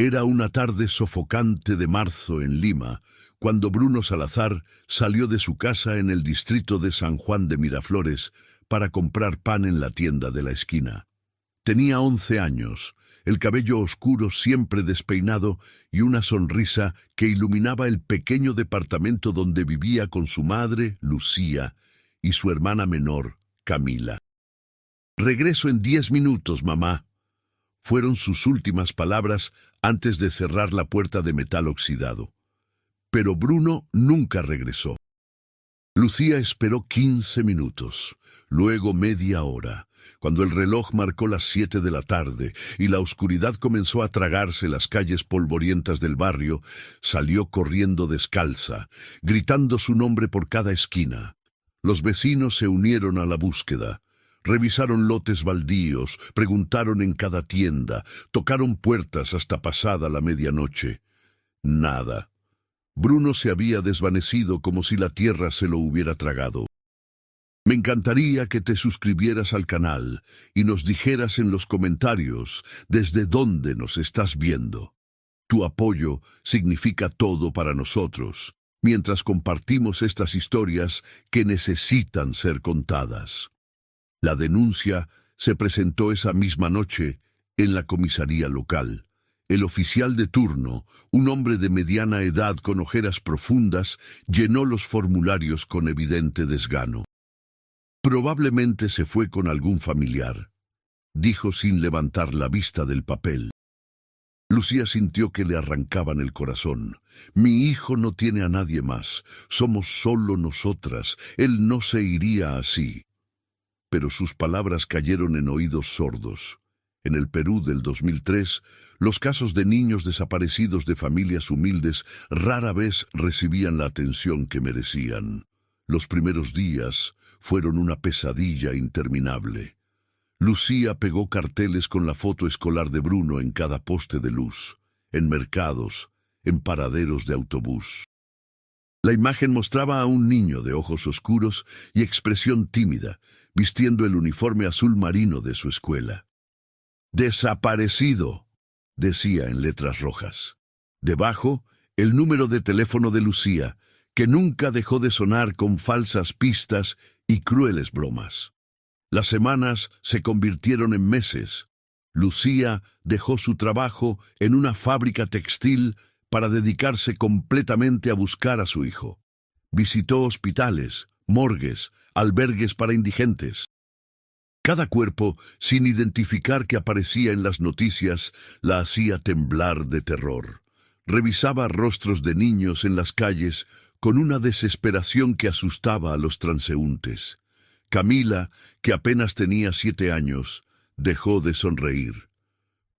Era una tarde sofocante de marzo en Lima, cuando Bruno Salazar salió de su casa en el distrito de San Juan de Miraflores para comprar pan en la tienda de la esquina. Tenía 11 años, el cabello oscuro siempre despeinado y una sonrisa que iluminaba el pequeño departamento donde vivía con su madre, Lucía, y su hermana menor, Camila. «Regreso en 10 minutos, mamá», fueron sus últimas palabras antes de cerrar la puerta de metal oxidado. Pero Bruno nunca regresó. Lucía esperó 15 minutos, luego media hora. Cuando el reloj marcó las 7 de la tarde y la oscuridad comenzó a tragarse las calles polvorientas del barrio, salió corriendo descalza, gritando su nombre por cada esquina. Los vecinos se unieron a la búsqueda. Revisaron lotes baldíos, preguntaron en cada tienda, tocaron puertas hasta pasada la medianoche. Nada. Bruno se había desvanecido como si la tierra se lo hubiera tragado. Me encantaría que te suscribieras al canal y nos dijeras en los comentarios desde dónde nos estás viendo. Tu apoyo significa todo para nosotros, mientras compartimos estas historias que necesitan ser contadas. La denuncia se presentó esa misma noche en la comisaría local. El oficial de turno, un hombre de mediana edad con ojeras profundas, llenó los formularios con evidente desgano. Probablemente se fue con algún familiar, dijo sin levantar la vista del papel. Lucía sintió que le arrancaban el corazón. Mi hijo no tiene a nadie más, somos solo nosotras, él no se iría así. Pero sus palabras cayeron en oídos sordos. En el Perú del 2003, los casos de niños desaparecidos de familias humildes rara vez recibían la atención que merecían. Los primeros días fueron una pesadilla interminable. Lucía pegó carteles con la foto escolar de Bruno en cada poste de luz, en mercados, en paraderos de autobús. La imagen mostraba a un niño de ojos oscuros y expresión tímida, vistiendo el uniforme azul marino de su escuela. «Desaparecido», decía en letras rojas. Debajo, el número de teléfono de Lucía, que nunca dejó de sonar con falsas pistas y crueles bromas. Las semanas se convirtieron en meses. Lucía dejó su trabajo en una fábrica textil para dedicarse completamente a buscar a su hijo. Visitó hospitales, morgues, albergues para indigentes. Cada cuerpo, sin identificar que aparecía en las noticias, la hacía temblar de terror. Revisaba rostros de niños en las calles con una desesperación que asustaba a los transeúntes. Camila, que apenas tenía 7 años, dejó de sonreír.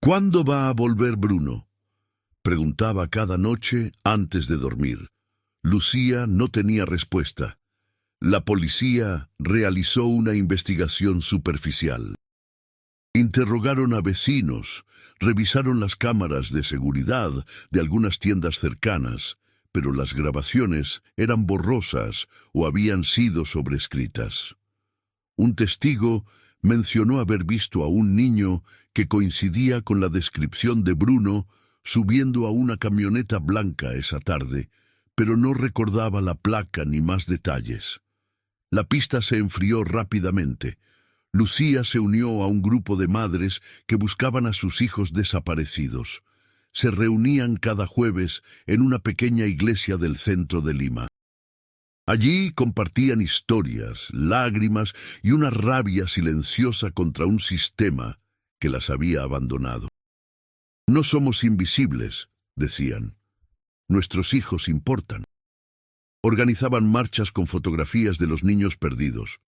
«¿Cuándo va a volver Bruno?», preguntaba cada noche antes de dormir. Lucía no tenía respuesta. La policía realizó una investigación superficial. Interrogaron a vecinos, revisaron las cámaras de seguridad de algunas tiendas cercanas, pero las grabaciones eran borrosas o habían sido sobrescritas. Un testigo mencionó haber visto a un niño que coincidía con la descripción de Bruno subiendo a una camioneta blanca esa tarde, pero no recordaba la placa ni más detalles. La pista se enfrió rápidamente. Lucía se unió a un grupo de madres que buscaban a sus hijos desaparecidos. Se reunían cada jueves en una pequeña iglesia del centro de Lima. Allí compartían historias, lágrimas y una rabia silenciosa contra un sistema que las había abandonado. «No somos invisibles», decían. «Nuestros hijos importan». Organizaban marchas con fotografías de los niños perdidos,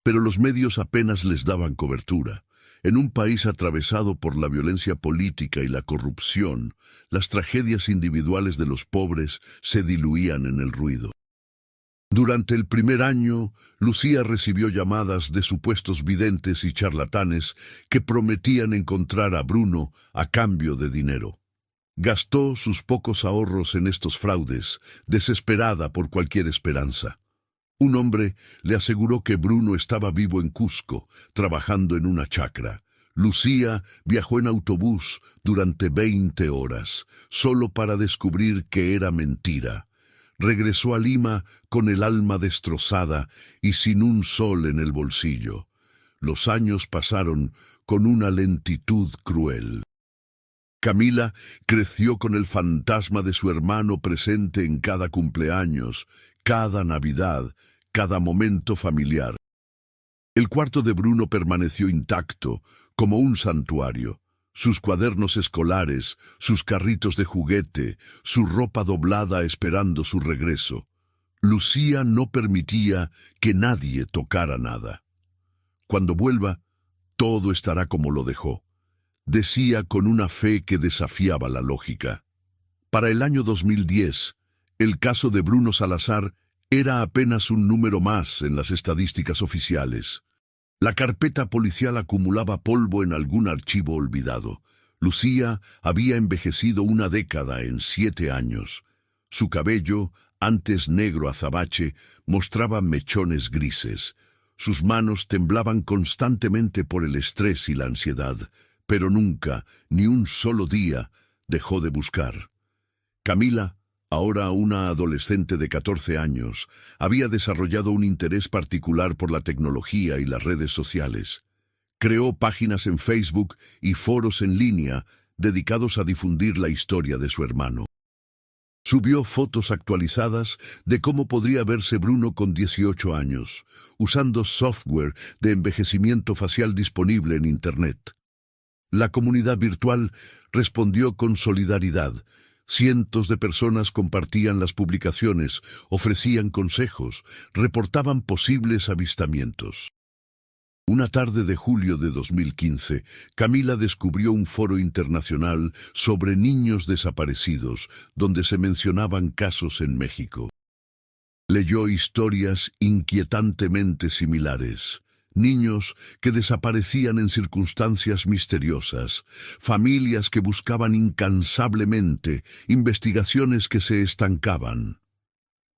pero los medios apenas les daban cobertura. En un país atravesado por la violencia política y la corrupción, las tragedias individuales de los pobres se diluían en el ruido. Durante el primer año, Lucía recibió llamadas de supuestos videntes y charlatanes que prometían encontrar a Bruno a cambio de dinero. Gastó sus pocos ahorros en estos fraudes, desesperada por cualquier esperanza. Un hombre le aseguró que Bruno estaba vivo en Cusco, trabajando en una chacra. Lucía viajó en autobús durante 20 horas, solo para descubrir que era mentira. Regresó a Lima con el alma destrozada y sin un sol en el bolsillo. Los años pasaron con una lentitud cruel. Camila creció con el fantasma de su hermano presente en cada cumpleaños, cada Navidad, cada momento familiar. El cuarto de Bruno permaneció intacto, como un santuario. Sus cuadernos escolares, sus carritos de juguete, su ropa doblada esperando su regreso. Lucía no permitía que nadie tocara nada. Cuando vuelva, todo estará como lo dejó, decía con una fe que desafiaba la lógica. Para el año 2010, el caso de Bruno Salazar era apenas un número más en las estadísticas oficiales. La carpeta policial acumulaba polvo en algún archivo olvidado. Lucía había envejecido una década en 7 años. Su cabello, antes negro azabache, mostraba mechones grises. Sus manos temblaban constantemente por el estrés y la ansiedad, pero nunca, ni un solo día, dejó de buscar. Camila, ahora una adolescente de 14 años, había desarrollado un interés particular por la tecnología y las redes sociales. Creó páginas en Facebook y foros en línea dedicados a difundir la historia de su hermano. Subió fotos actualizadas de cómo podría verse Bruno con 18 años, usando software de envejecimiento facial disponible en Internet. La comunidad virtual respondió con solidaridad. Cientos de personas compartían las publicaciones, ofrecían consejos, reportaban posibles avistamientos. Una tarde de julio de 2015, Camila descubrió un foro internacional sobre niños desaparecidos, donde se mencionaban casos en México. Leyó historias inquietantemente similares. Niños que desaparecían en circunstancias misteriosas, familias que buscaban incansablemente, investigaciones que se estancaban.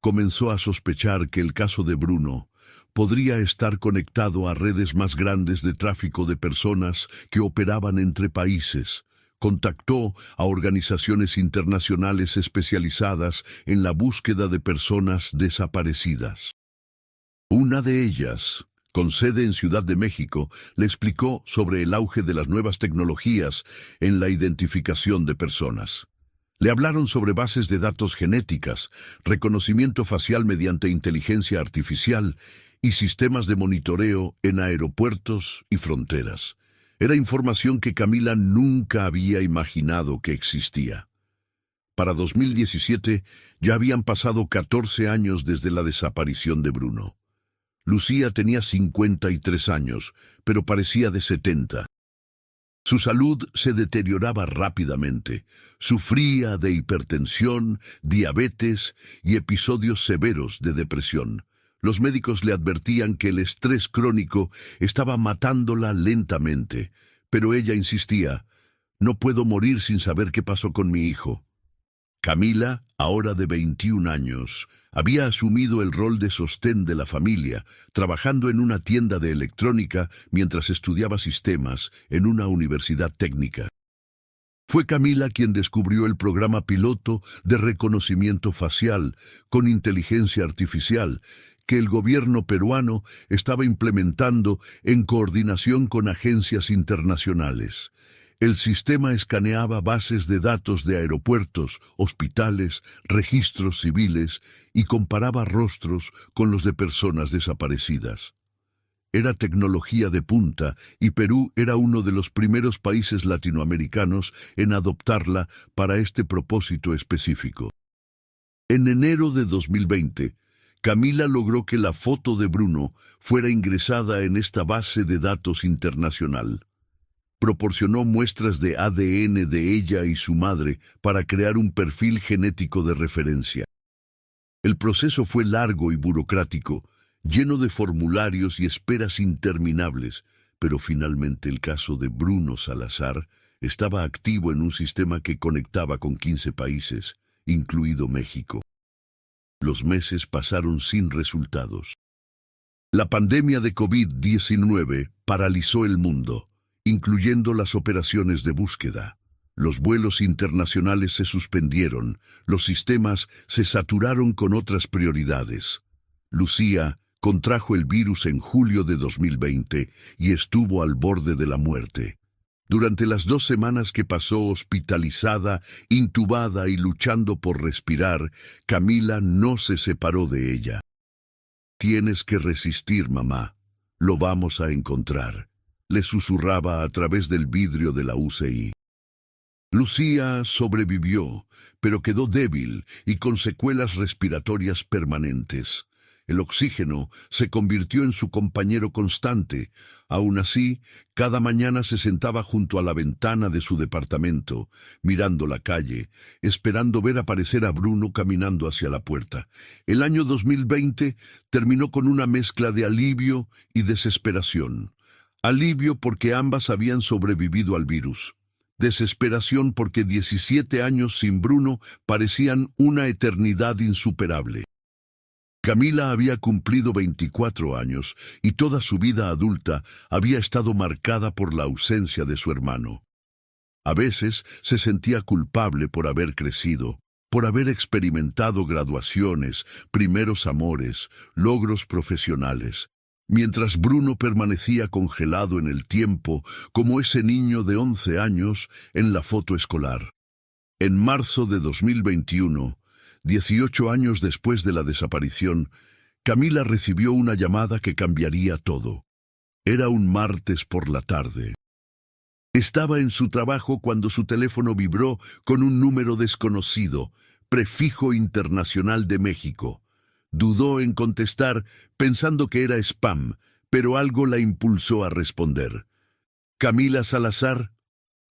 Comenzó a sospechar que el caso de Bruno podría estar conectado a redes más grandes de tráfico de personas que operaban entre países. Contactó a organizaciones internacionales especializadas en la búsqueda de personas desaparecidas. Una de ellas, con sede en Ciudad de México, le explicó sobre el auge de las nuevas tecnologías en la identificación de personas. Le hablaron sobre bases de datos genéticas, reconocimiento facial mediante inteligencia artificial y sistemas de monitoreo en aeropuertos y fronteras. Era información que Camila nunca había imaginado que existía. Para 2017 ya habían pasado 14 años desde la desaparición de Bruno. Lucía tenía 53 años, pero parecía de 70. Su salud se deterioraba rápidamente. Sufría de hipertensión, diabetes y episodios severos de depresión. Los médicos le advertían que el estrés crónico estaba matándola lentamente, pero ella insistía: «No puedo morir sin saber qué pasó con mi hijo». Camila, ahora de 21 años, había asumido el rol de sostén de la familia, trabajando en una tienda de electrónica mientras estudiaba sistemas en una universidad técnica. Fue Camila quien descubrió el programa piloto de reconocimiento facial con inteligencia artificial que el gobierno peruano estaba implementando en coordinación con agencias internacionales. El sistema escaneaba bases de datos de aeropuertos, hospitales, registros civiles y comparaba rostros con los de personas desaparecidas. Era tecnología de punta y Perú era uno de los primeros países latinoamericanos en adoptarla para este propósito específico. En enero de 2020, Camila logró que la foto de Bruno fuera ingresada en esta base de datos internacional. Proporcionó muestras de ADN de ella y su madre para crear un perfil genético de referencia. El proceso fue largo y burocrático, lleno de formularios y esperas interminables, pero finalmente el caso de Bruno Salazar estaba activo en un sistema que conectaba con 15 países, incluido México. Los meses pasaron sin resultados. La pandemia de COVID-19 paralizó el mundo, incluyendo las operaciones de búsqueda. Los vuelos internacionales se suspendieron, los sistemas se saturaron con otras prioridades. Lucía contrajo el virus en julio de 2020 y estuvo al borde de la muerte. Durante las 2 semanas que pasó hospitalizada, intubada y luchando por respirar, Camila no se separó de ella. «Tienes que resistir, mamá. Lo vamos a encontrar», le susurraba a través del vidrio de la UCI. Lucía sobrevivió, pero quedó débil y con secuelas respiratorias permanentes. El oxígeno se convirtió en su compañero constante. Aún así, cada mañana se sentaba junto a la ventana de su departamento, mirando la calle, esperando ver aparecer a Bruno caminando hacia la puerta. El año 2020 terminó con una mezcla de alivio y desesperación. Alivio porque ambas habían sobrevivido al virus. Desesperación porque 17 años sin Bruno parecían una eternidad insuperable. Camila había cumplido 24 años y toda su vida adulta había estado marcada por la ausencia de su hermano. A veces se sentía culpable por haber crecido, por haber experimentado graduaciones, primeros amores, logros profesionales, mientras Bruno permanecía congelado en el tiempo como ese niño de 11 años en la foto escolar. En marzo de 2021, 18 años después de la desaparición, Camila recibió una llamada que cambiaría todo. Era un martes por la tarde. Estaba en su trabajo cuando su teléfono vibró con un número desconocido, prefijo internacional de México. Dudó en contestar, pensando que era spam, pero algo la impulsó a responder. «¿Camila Salazar?»,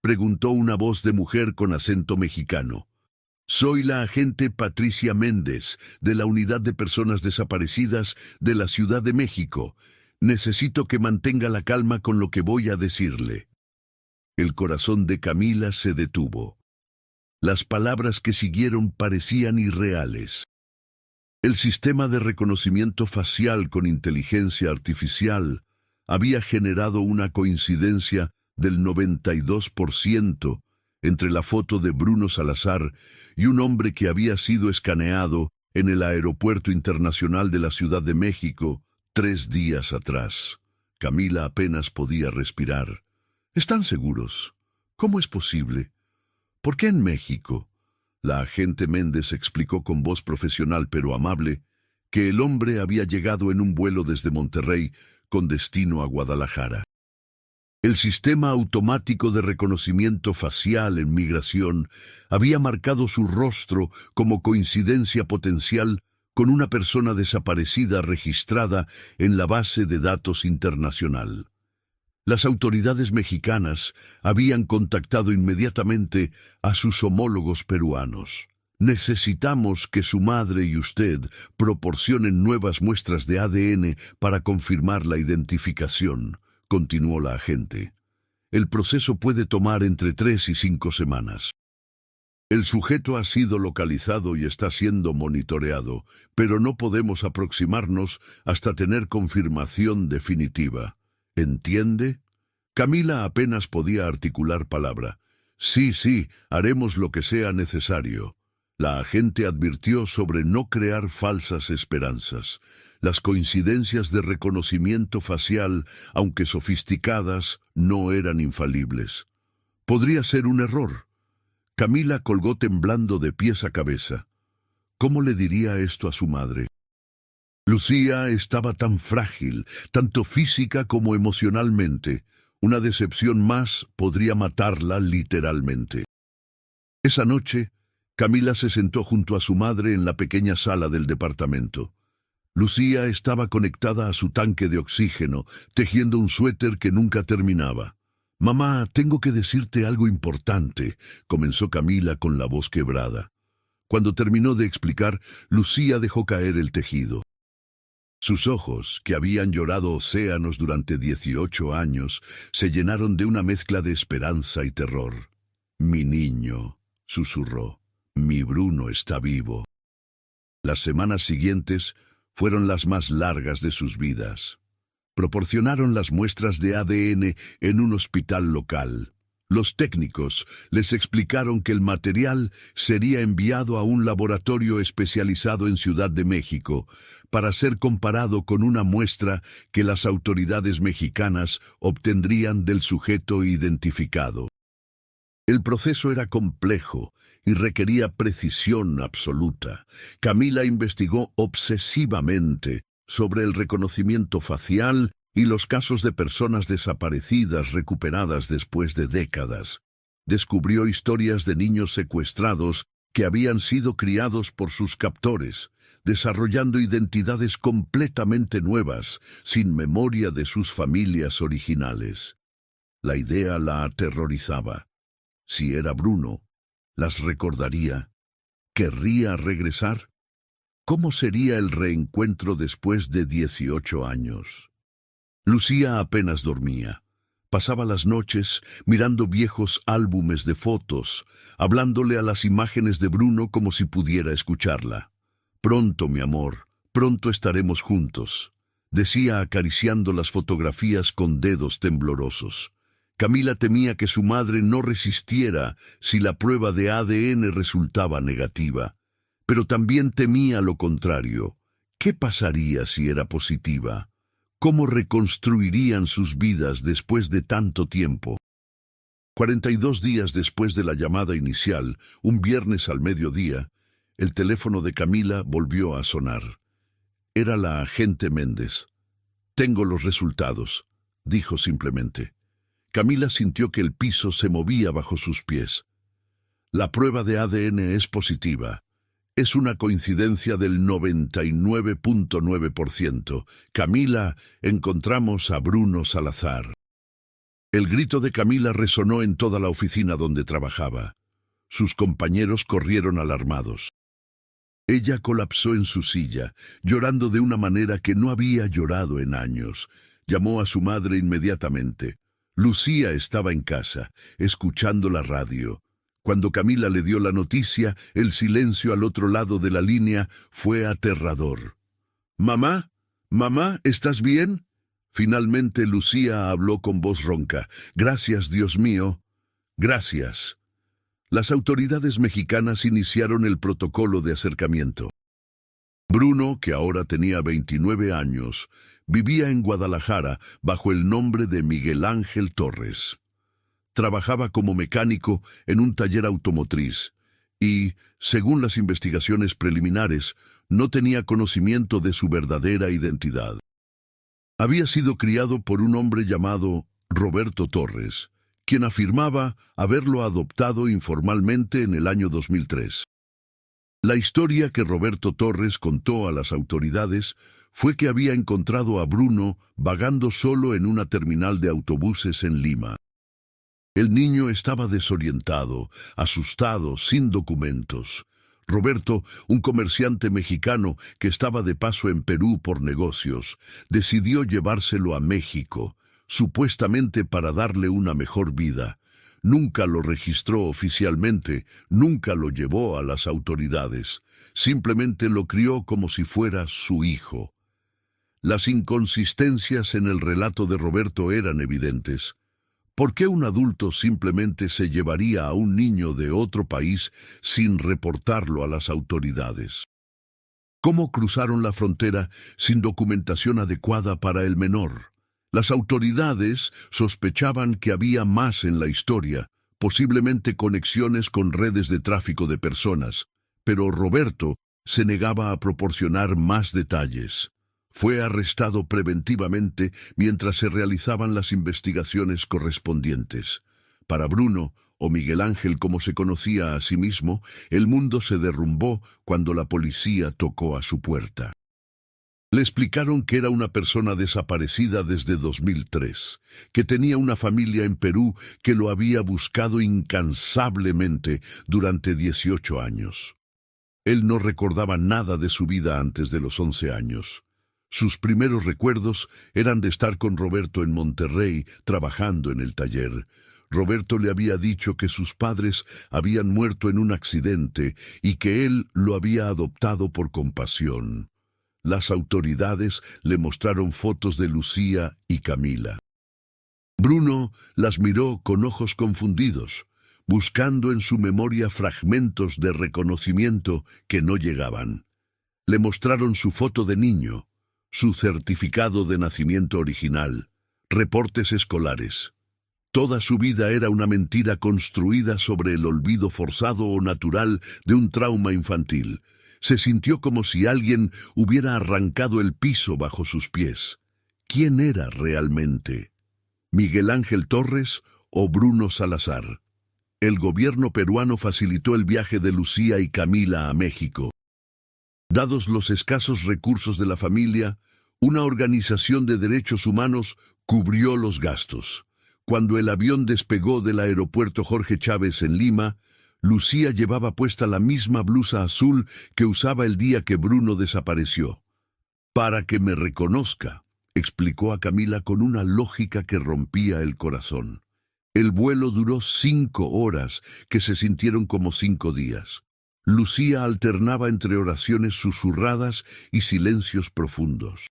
preguntó una voz de mujer con acento mexicano. «Soy la agente Patricia Méndez, de la Unidad de Personas Desaparecidas de la Ciudad de México. Necesito que mantenga la calma con lo que voy a decirle». El corazón de Camila se detuvo. Las palabras que siguieron parecían irreales. El sistema de reconocimiento facial con inteligencia artificial había generado una coincidencia del 92% entre la foto de Bruno Salazar y un hombre que había sido escaneado en el Aeropuerto Internacional de la Ciudad de México 3 días atrás. Camila apenas podía respirar. «¿Están seguros? ¿Cómo es posible? ¿Por qué en México?». La agente Méndez explicó con voz profesional pero amable que el hombre había llegado en un vuelo desde Monterrey con destino a Guadalajara. El sistema automático de reconocimiento facial en migración había marcado su rostro como coincidencia potencial con una persona desaparecida registrada en la base de datos internacional. Las autoridades mexicanas habían contactado inmediatamente a sus homólogos peruanos. «Necesitamos que su madre y usted proporcionen nuevas muestras de ADN para confirmar la identificación», continuó la agente. «El proceso puede tomar entre 3 y 5 semanas. El sujeto ha sido localizado y está siendo monitoreado, pero no podemos aproximarnos hasta tener confirmación definitiva. ¿Entiende?». Camila apenas podía articular palabra. Sí, haremos lo que sea necesario». La agente advirtió sobre no crear falsas esperanzas. Las coincidencias de reconocimiento facial, aunque sofisticadas, no eran infalibles. Podría ser un error. Camila colgó temblando de pies a cabeza. ¿Cómo le diría esto a su madre? Lucía estaba tan frágil, tanto física como emocionalmente. Una decepción más podría matarla literalmente. Esa noche, Camila se sentó junto a su madre en la pequeña sala del departamento. Lucía estaba conectada a su tanque de oxígeno, tejiendo un suéter que nunca terminaba. «Mamá, tengo que decirte algo importante», comenzó Camila con la voz quebrada. Cuando terminó de explicar, Lucía dejó caer el tejido. Sus ojos, que habían llorado océanos durante 18 años, se llenaron de una mezcla de esperanza y terror. «Mi niño», susurró, «mi Bruno está vivo». Las semanas siguientes fueron las más largas de sus vidas. Proporcionaron las muestras de ADN en un hospital local. Los técnicos les explicaron que el material sería enviado a un laboratorio especializado en Ciudad de México para ser comparado con una muestra que las autoridades mexicanas obtendrían del sujeto identificado. El proceso era complejo y requería precisión absoluta. Camila investigó obsesivamente sobre el reconocimiento facial y los casos de personas desaparecidas recuperadas después de décadas. Descubrió historias de niños secuestrados que habían sido criados por sus captores, desarrollando identidades completamente nuevas, sin memoria de sus familias originales. La idea la aterrorizaba. Si era Bruno, ¿las recordaría? ¿Querría regresar? ¿Cómo sería el reencuentro después de 18 años? Lucía apenas dormía. Pasaba las noches mirando viejos álbumes de fotos, hablándole a las imágenes de Bruno como si pudiera escucharla. «Pronto, mi amor, pronto estaremos juntos», decía acariciando las fotografías con dedos temblorosos. Camila temía que su madre no resistiera si la prueba de ADN resultaba negativa, pero también temía lo contrario. ¿Qué pasaría si era positiva? ¿Cómo reconstruirían sus vidas después de tanto tiempo? 42 días después de la llamada inicial, un viernes al mediodía, el teléfono de Camila volvió a sonar. Era la agente Méndez. «Tengo los resultados», dijo simplemente. Camila sintió que el piso se movía bajo sus pies. «La prueba de ADN es positiva. Es una coincidencia del 99.9%. Camila, encontramos a Bruno Salazar». El grito de Camila resonó en toda la oficina donde trabajaba. Sus compañeros corrieron alarmados. Ella colapsó en su silla, llorando de una manera que no había llorado en años. Llamó a su madre inmediatamente. Lucía estaba en casa, escuchando la radio. Cuando Camila le dio la noticia, el silencio al otro lado de la línea fue aterrador. «Mamá, mamá, ¿estás bien?». Finalmente Lucía habló con voz ronca. «Gracias, Dios mío. Gracias». Las autoridades mexicanas iniciaron el protocolo de acercamiento. Bruno, que ahora tenía 29 años, vivía en Guadalajara bajo el nombre de Miguel Ángel Torres. Trabajaba como mecánico en un taller automotriz y, según las investigaciones preliminares, no tenía conocimiento de su verdadera identidad. Había sido criado por un hombre llamado Roberto Torres, quien afirmaba haberlo adoptado informalmente en el año 2003. La historia que Roberto Torres contó a las autoridades fue que había encontrado a Bruno vagando solo en una terminal de autobuses en Lima. El niño estaba desorientado, asustado, sin documentos. Roberto, un comerciante mexicano que estaba de paso en Perú por negocios, decidió llevárselo a México, supuestamente para darle una mejor vida. Nunca lo registró oficialmente, nunca lo llevó a las autoridades. Simplemente lo crió como si fuera su hijo. Las inconsistencias en el relato de Roberto eran evidentes. ¿Por qué un adulto simplemente se llevaría a un niño de otro país sin reportarlo a las autoridades? ¿Cómo cruzaron la frontera sin documentación adecuada para el menor? Las autoridades sospechaban que había más en la historia, posiblemente conexiones con redes de tráfico de personas, pero Roberto se negaba a proporcionar más detalles. Fue arrestado preventivamente mientras se realizaban las investigaciones correspondientes. Para Bruno, o Miguel Ángel como se conocía a sí mismo, el mundo se derrumbó cuando la policía tocó a su puerta. Le explicaron que era una persona desaparecida desde 2003, que tenía una familia en Perú que lo había buscado incansablemente durante 18 años. Él no recordaba nada de su vida antes de los 11 años. Sus primeros recuerdos eran de estar con Roberto en Monterrey, trabajando en el taller. Roberto le había dicho que sus padres habían muerto en un accidente y que él lo había adoptado por compasión. Las autoridades le mostraron fotos de Lucía y Camila. Bruno las miró con ojos confundidos, buscando en su memoria fragmentos de reconocimiento que no llegaban. Le mostraron su foto de niño, su certificado de nacimiento original, reportes escolares. Toda su vida era una mentira construida sobre el olvido forzado o natural de un trauma infantil. Se sintió como si alguien hubiera arrancado el piso bajo sus pies. ¿Quién era realmente? ¿Miguel Ángel Torres o Bruno Salazar? El gobierno peruano facilitó el viaje de Lucía y Camila a México. Dados los escasos recursos de la familia, una organización de derechos humanos cubrió los gastos. Cuando el avión despegó del aeropuerto Jorge Chávez en Lima, Lucía llevaba puesta la misma blusa azul que usaba el día que Bruno desapareció. «Para que me reconozca», explicó a Camila con una lógica que rompía el corazón. El vuelo duró 5 horas, que se sintieron como 5 días. Lucía alternaba entre oraciones susurradas y silencios profundos.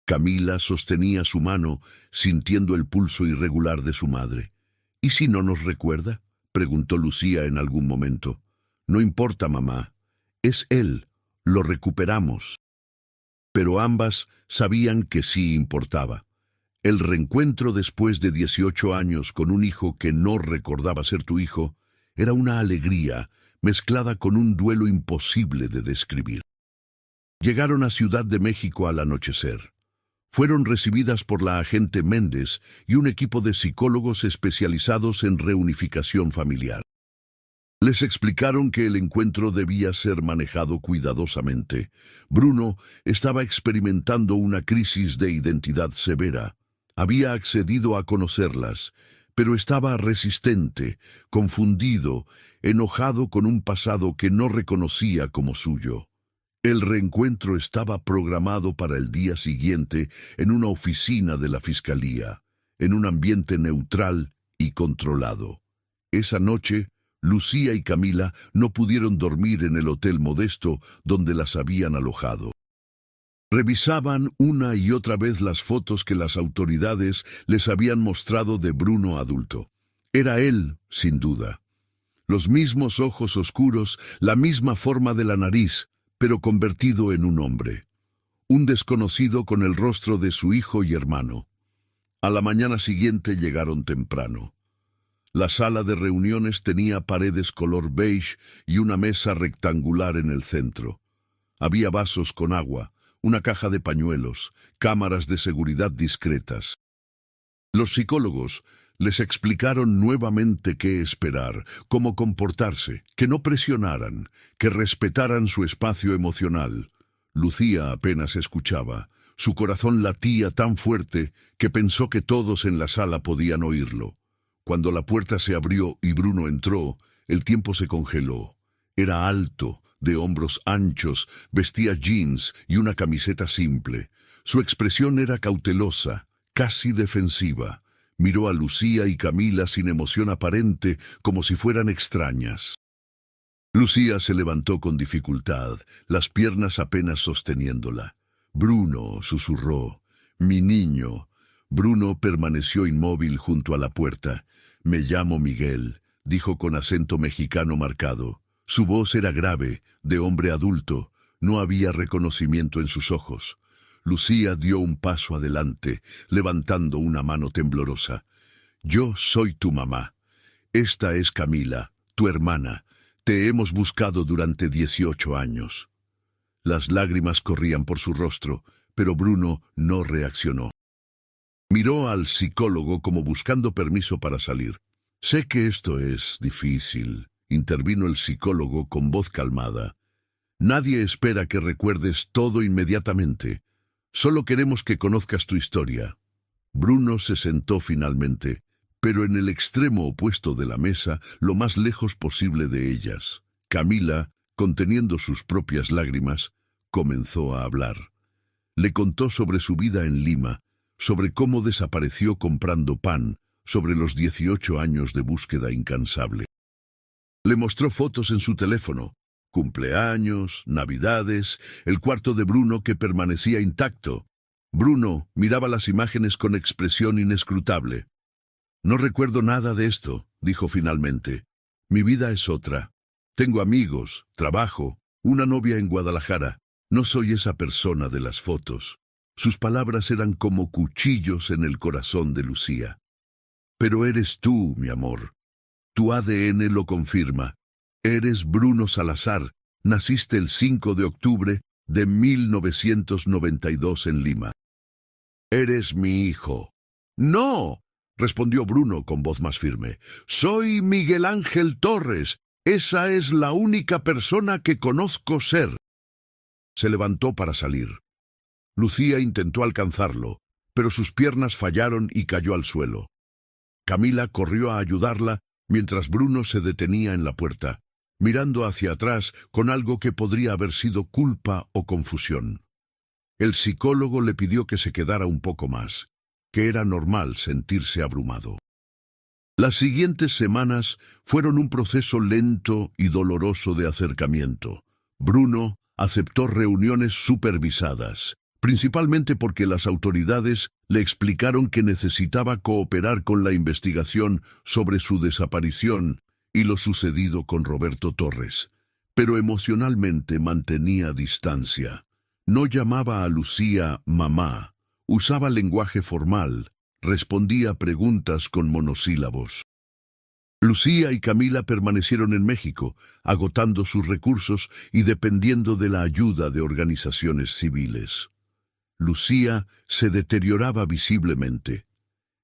Camila sostenía su mano, sintiendo el pulso irregular de su madre. «¿Y si no nos recuerda?», preguntó Lucía en algún momento. «No importa, mamá. Es él. Lo recuperamos». Pero ambas sabían que sí importaba. El reencuentro después de 18 años con un hijo que no recordaba ser tu hijo era una alegría mezclada con un duelo imposible de describir. Llegaron a Ciudad de México al anochecer. Fueron recibidas por la agente Méndez y un equipo de psicólogos especializados en reunificación familiar. Les explicaron que el encuentro debía ser manejado cuidadosamente. Bruno estaba experimentando una crisis de identidad severa. Había accedido a conocerlas, pero estaba resistente, confundido, enojado con un pasado que no reconocía como suyo. El reencuentro estaba programado para el día siguiente en una oficina de la Fiscalía, en un ambiente neutral y controlado. Esa noche, Lucía y Camila no pudieron dormir en el hotel modesto donde las habían alojado. Revisaban una y otra vez las fotos que las autoridades les habían mostrado de Bruno adulto. Era él, sin duda. Los mismos ojos oscuros, la misma forma de la nariz, pero convertido en un hombre. Un desconocido con el rostro de su hijo y hermano. A la mañana siguiente llegaron temprano. La sala de reuniones tenía paredes color beige y una mesa rectangular en el centro. Había vasos con agua, una caja de pañuelos, cámaras de seguridad discretas. Los psicólogos les explicaron nuevamente qué esperar, cómo comportarse, que no presionaran, que respetaran su espacio emocional. Lucía apenas escuchaba. Su corazón latía tan fuerte que pensó que todos en la sala podían oírlo. Cuando la puerta se abrió y Bruno entró, el tiempo se congeló. Era alto, de hombros anchos, vestía jeans y una camiseta simple. Su expresión era cautelosa, casi defensiva. Miró a Lucía y Camila sin emoción aparente, como si fueran extrañas. Lucía se levantó con dificultad, las piernas apenas sosteniéndola. «Bruno», susurró. «Mi niño». Bruno permaneció inmóvil junto a la puerta. «Me llamo Miguel», dijo con acento mexicano marcado. Su voz era grave, de hombre adulto. No había reconocimiento en sus ojos. Lucía dio un paso adelante, levantando una mano temblorosa. «Yo soy tu mamá. Esta es Camila, tu hermana. Te hemos buscado durante 18 años». Las lágrimas corrían por su rostro, pero Bruno no reaccionó. Miró al psicólogo como buscando permiso para salir. «Sé que esto es difícil», intervino el psicólogo con voz calmada. «Nadie espera que recuerdes todo inmediatamente. Solo queremos que conozcas tu historia». Bruno se sentó finalmente, pero en el extremo opuesto de la mesa, lo más lejos posible de ellas. Camila, conteniendo sus propias lágrimas, comenzó a hablar. Le contó sobre su vida en Lima, sobre cómo desapareció comprando pan, sobre los 18 años de búsqueda incansable. Le mostró fotos en su teléfono, Cumpleaños, Navidades, el cuarto de Bruno que permanecía intacto. Bruno miraba las imágenes con expresión inescrutable. «No recuerdo nada de esto», dijo finalmente. «Mi vida es otra. Tengo amigos, trabajo, una novia en Guadalajara. No soy esa persona de las fotos». Sus palabras eran como cuchillos en el corazón de Lucía. «Pero eres tú, mi amor. Tu ADN lo confirma. Eres Bruno Salazar. Naciste el 5 de octubre de 1992 en Lima. Eres mi hijo». «No», respondió Bruno con voz más firme. «Soy Miguel Ángel Torres. Esa es la única persona que conozco ser». Se levantó para salir. Lucía intentó alcanzarlo, pero sus piernas fallaron y cayó al suelo. Camila corrió a ayudarla mientras Bruno se detenía en la puerta, mirando hacia atrás con algo que podría haber sido culpa o confusión. El psicólogo le pidió que se quedara un poco más, que era normal sentirse abrumado. Las siguientes semanas fueron un proceso lento y doloroso de acercamiento. Bruno aceptó reuniones supervisadas, principalmente porque las autoridades le explicaron que necesitaba cooperar con la investigación sobre su desaparición y lo sucedido con Roberto Torres, pero emocionalmente mantenía distancia. No llamaba a Lucía mamá, usaba lenguaje formal, respondía preguntas con monosílabos. Lucía y Camila permanecieron en México, agotando sus recursos y dependiendo de la ayuda de organizaciones civiles. Lucía se deterioraba visiblemente.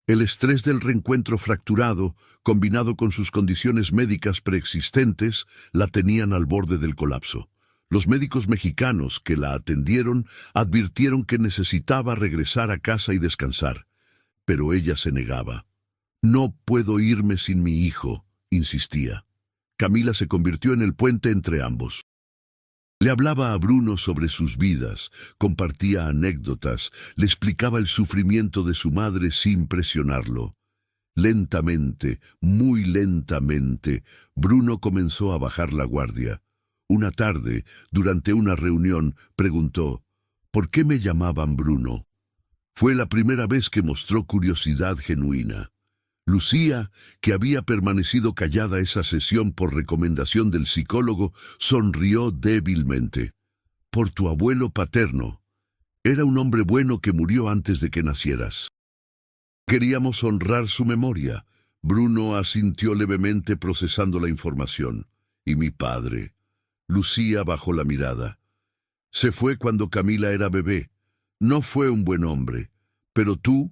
El estrés del reencuentro fracturado, combinado con sus condiciones médicas preexistentes, la tenían al borde del colapso. Los médicos mexicanos que la atendieron advirtieron que necesitaba regresar a casa y descansar, pero ella se negaba. «No puedo irme sin mi hijo», insistía. Camila se convirtió en el puente entre ambos. Le hablaba a Bruno sobre sus vidas, compartía anécdotas, le explicaba el sufrimiento de su madre sin presionarlo. Lentamente, muy lentamente, Bruno comenzó a bajar la guardia. Una tarde, durante una reunión, preguntó: «¿Por qué me llamaban Bruno?». Fue la primera vez que mostró curiosidad genuina. Lucía, que había permanecido callada esa sesión por recomendación del psicólogo, sonrió débilmente. «Por tu abuelo paterno. Era un hombre bueno que murió antes de que nacieras». «Queríamos honrar su memoria». Bruno asintió levemente procesando la información. «¿Y mi padre?». Lucía bajó la mirada. «Se fue cuando Camila era bebé. No fue un buen hombre. Pero tú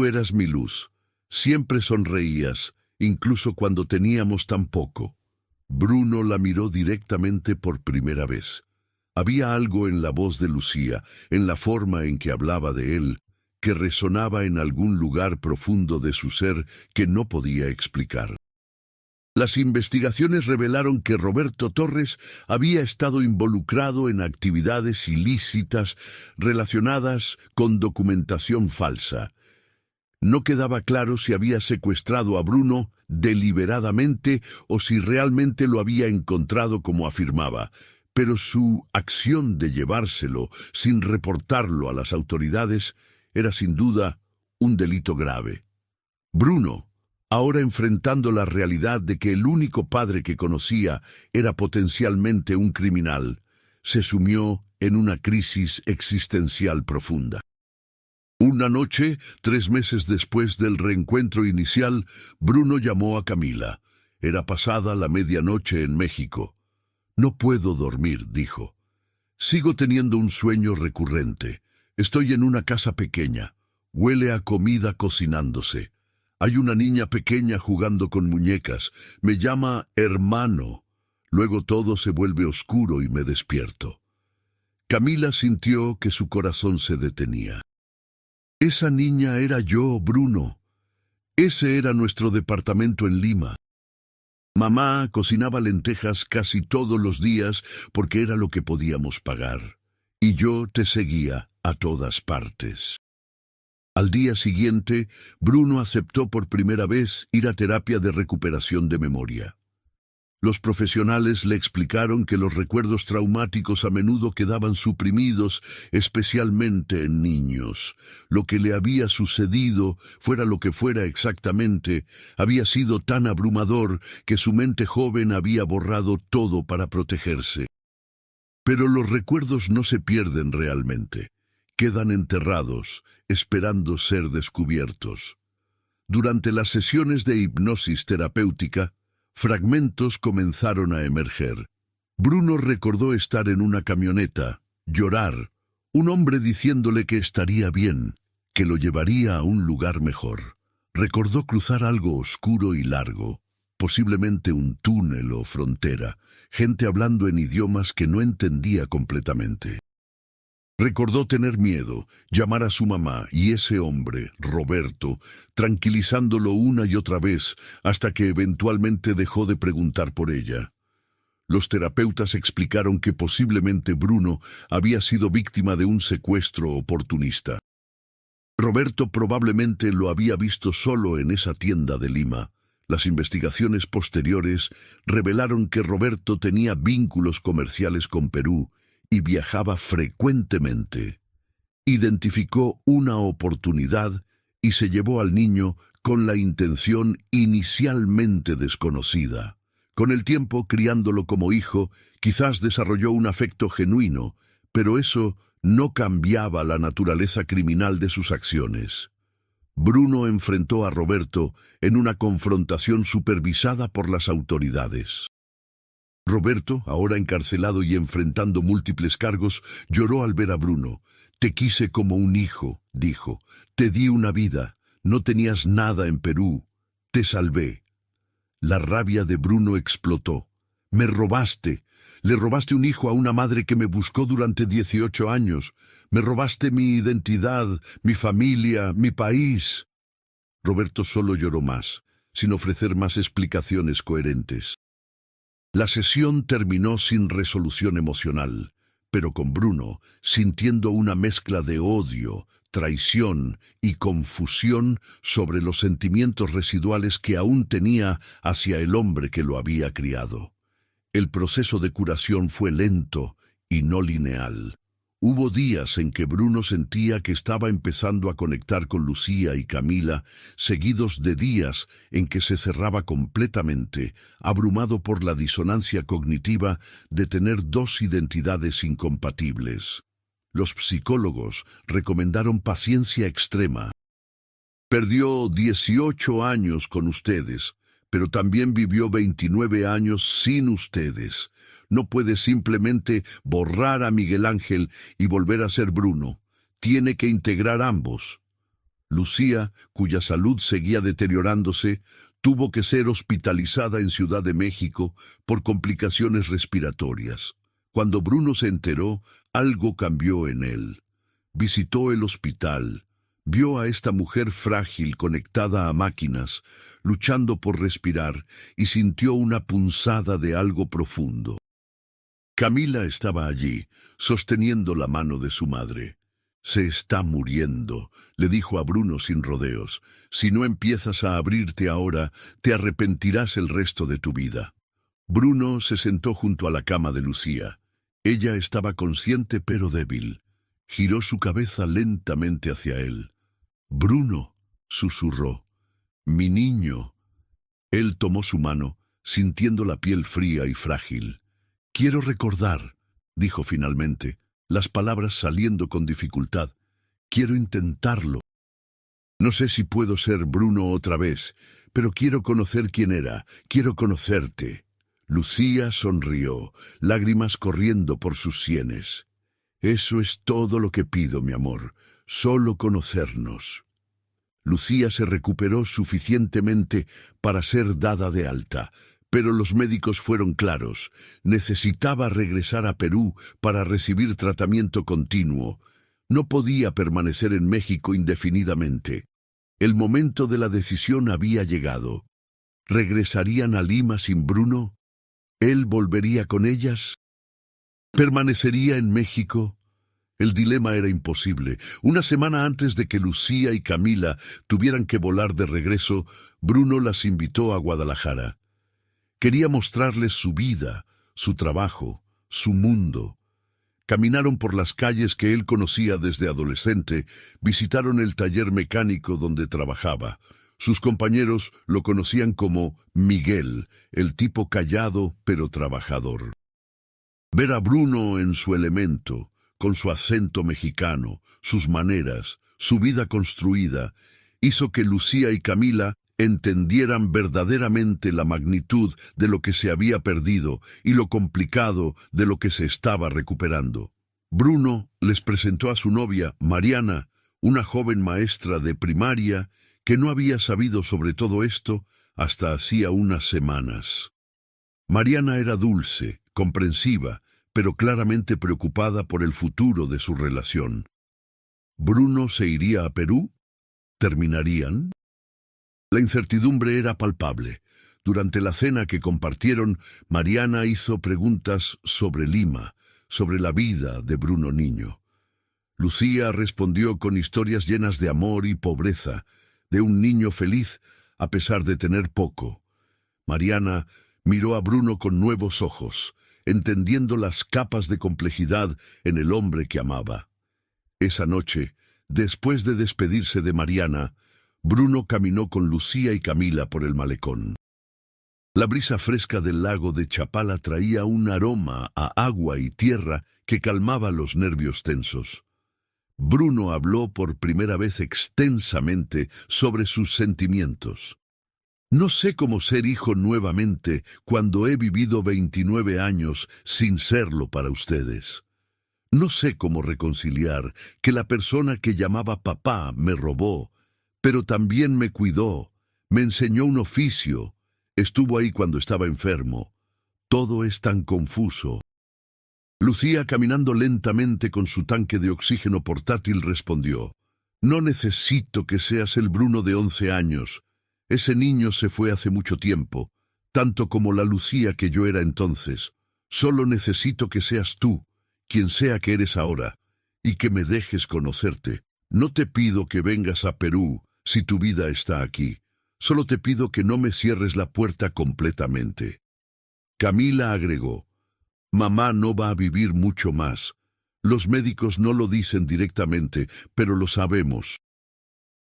eras mi luz. Siempre sonreías, incluso cuando teníamos tan poco». Bruno la miró directamente por primera vez. Había algo en la voz de Lucía, en la forma en que hablaba de él, que resonaba en algún lugar profundo de su ser que no podía explicar. Las investigaciones revelaron que Roberto Torres había estado involucrado en actividades ilícitas relacionadas con documentación falsa. No quedaba claro si había secuestrado a Bruno deliberadamente o si realmente lo había encontrado como afirmaba, pero su acción de llevárselo sin reportarlo a las autoridades era sin duda un delito grave. Bruno, ahora enfrentando la realidad de que el único padre que conocía era potencialmente un criminal, se sumió en una crisis existencial profunda. Una noche, 3 meses después del reencuentro inicial, Bruno llamó a Camila. Era pasada la medianoche en México. «No puedo dormir», dijo. «Sigo teniendo un sueño recurrente. Estoy en una casa pequeña. Huele a comida cocinándose. Hay una niña pequeña jugando con muñecas. Me llama hermano. Luego todo se vuelve oscuro y me despierto». Camila sintió que su corazón se detenía. «Esa niña era yo, Bruno. Ese era nuestro departamento en Lima. Mamá cocinaba lentejas casi todos los días porque era lo que podíamos pagar. Y yo te seguía a todas partes». Al día siguiente, Bruno aceptó por primera vez ir a terapia de recuperación de memoria. Los profesionales le explicaron que los recuerdos traumáticos a menudo quedaban suprimidos, especialmente en niños. Lo que le había sucedido, fuera lo que fuera exactamente, había sido tan abrumador que su mente joven había borrado todo para protegerse. Pero los recuerdos no se pierden realmente. Quedan enterrados, esperando ser descubiertos. Durante las sesiones de hipnosis terapéutica, fragmentos comenzaron a emerger. Bruno recordó estar en una camioneta, llorar, un hombre diciéndole que estaría bien, que lo llevaría a un lugar mejor. Recordó cruzar algo oscuro y largo, posiblemente un túnel o frontera, gente hablando en idiomas que no entendía completamente. Recordó tener miedo, llamar a su mamá y ese hombre, Roberto, tranquilizándolo una y otra vez hasta que eventualmente dejó de preguntar por ella. Los terapeutas explicaron que posiblemente Bruno había sido víctima de un secuestro oportunista. Roberto probablemente lo había visto solo en esa tienda de Lima. Las investigaciones posteriores revelaron que Roberto tenía vínculos comerciales con Perú y viajaba frecuentemente. Identificó una oportunidad y se llevó al niño con la intención inicialmente desconocida. Con el tiempo, criándolo como hijo, quizás desarrolló un afecto genuino, pero eso no cambiaba la naturaleza criminal de sus acciones. Bruno enfrentó a Roberto en una confrontación supervisada por las autoridades. Roberto, ahora encarcelado y enfrentando múltiples cargos, lloró al ver a Bruno. «Te quise como un hijo», dijo. «Te di una vida. No tenías nada en Perú. Te salvé». La rabia de Bruno explotó. «Me robaste. Le robaste un hijo a una madre que me buscó durante 18 años. Me robaste mi identidad, mi familia, mi país». Roberto solo lloró más, sin ofrecer más explicaciones coherentes. La sesión terminó sin resolución emocional, pero con Bruno sintiendo una mezcla de odio, traición y confusión sobre los sentimientos residuales que aún tenía hacia el hombre que lo había criado. El proceso de curación fue lento y no lineal. Hubo días en que Bruno sentía que estaba empezando a conectar con Lucía y Camila, seguidos de días en que se cerraba completamente, abrumado por la disonancia cognitiva de tener dos identidades incompatibles. Los psicólogos recomendaron paciencia extrema. Perdió 18 años con ustedes, pero también vivió 29 años sin ustedes. No puede simplemente borrar a Miguel Ángel y volver a ser Bruno. Tiene que integrar ambos. Lucía, cuya salud seguía deteriorándose, tuvo que ser hospitalizada en Ciudad de México por complicaciones respiratorias. Cuando Bruno se enteró, algo cambió en él. Visitó el hospital. Vio a esta mujer frágil conectada a máquinas, luchando por respirar, y sintió una punzada de algo profundo. Camila estaba allí, sosteniendo la mano de su madre. «Se está muriendo», le dijo a Bruno sin rodeos. «Si no empiezas a abrirte ahora, te arrepentirás el resto de tu vida». Bruno se sentó junto a la cama de Lucía. Ella estaba consciente pero débil. Giró su cabeza lentamente hacia él. «Bruno», susurró. «Mi niño». Él tomó su mano, sintiendo la piel fría y frágil. «Quiero recordar», dijo finalmente, las palabras saliendo con dificultad. «Quiero intentarlo. No sé si puedo ser Bruno otra vez, pero quiero conocer quién era, quiero conocerte». Lucía sonrió, lágrimas corriendo por sus sienes. «Eso es todo lo que pido, mi amor, solo conocernos». Lucía se recuperó suficientemente para ser dada de alta, pero los médicos fueron claros. Necesitaba regresar a Perú para recibir tratamiento continuo. No podía permanecer en México indefinidamente. El momento de la decisión había llegado. ¿Regresarían a Lima sin Bruno? ¿Él volvería con ellas? ¿Permanecería en México? El dilema era imposible. Una semana antes de que Lucía y Camila tuvieran que volar de regreso, Bruno las invitó a Guadalajara. Quería mostrarles su vida, su trabajo, su mundo. Caminaron por las calles que él conocía desde adolescente, visitaron el taller mecánico donde trabajaba. Sus compañeros lo conocían como Miguel, el tipo callado pero trabajador. Ver a Bruno en su elemento, con su acento mexicano, sus maneras, su vida construida, hizo que Lucía y Camila entendieran verdaderamente la magnitud de lo que se había perdido y lo complicado de lo que se estaba recuperando. Bruno les presentó a su novia, Mariana, una joven maestra de primaria que no había sabido sobre todo esto hasta hacía unas semanas. Mariana era dulce, comprensiva, pero claramente preocupada por el futuro de su relación. ¿Bruno se iría a Perú? ¿Terminarían? La incertidumbre era palpable. Durante la cena que compartieron, Mariana hizo preguntas sobre Lima, sobre la vida de Bruno niño. Lucía respondió con historias llenas de amor y pobreza, de un niño feliz a pesar de tener poco. Mariana miró a Bruno con nuevos ojos, entendiendo las capas de complejidad en el hombre que amaba. Esa noche, después de despedirse de Mariana, Bruno caminó con Lucía y Camila por el malecón. La brisa fresca del lago de Chapala traía un aroma a agua y tierra que calmaba los nervios tensos. Bruno habló por primera vez extensamente sobre sus sentimientos. No sé cómo ser hijo nuevamente cuando he vivido 29 años sin serlo para ustedes. No sé cómo reconciliar que la persona que llamaba papá me robó, pero también me cuidó, me enseñó un oficio, estuvo ahí cuando estaba enfermo. Todo es tan confuso. Lucía, caminando lentamente con su tanque de oxígeno portátil, respondió: «No necesito que seas el Bruno de 11 años. Ese niño se fue hace mucho tiempo, tanto como la Lucía que yo era entonces. Solo necesito que seas tú, quien sea que eres ahora, y que me dejes conocerte. No te pido que vengas a Perú si tu vida está aquí. Solo te pido que no me cierres la puerta completamente». Camila agregó: «Mamá no va a vivir mucho más. Los médicos no lo dicen directamente, pero lo sabemos.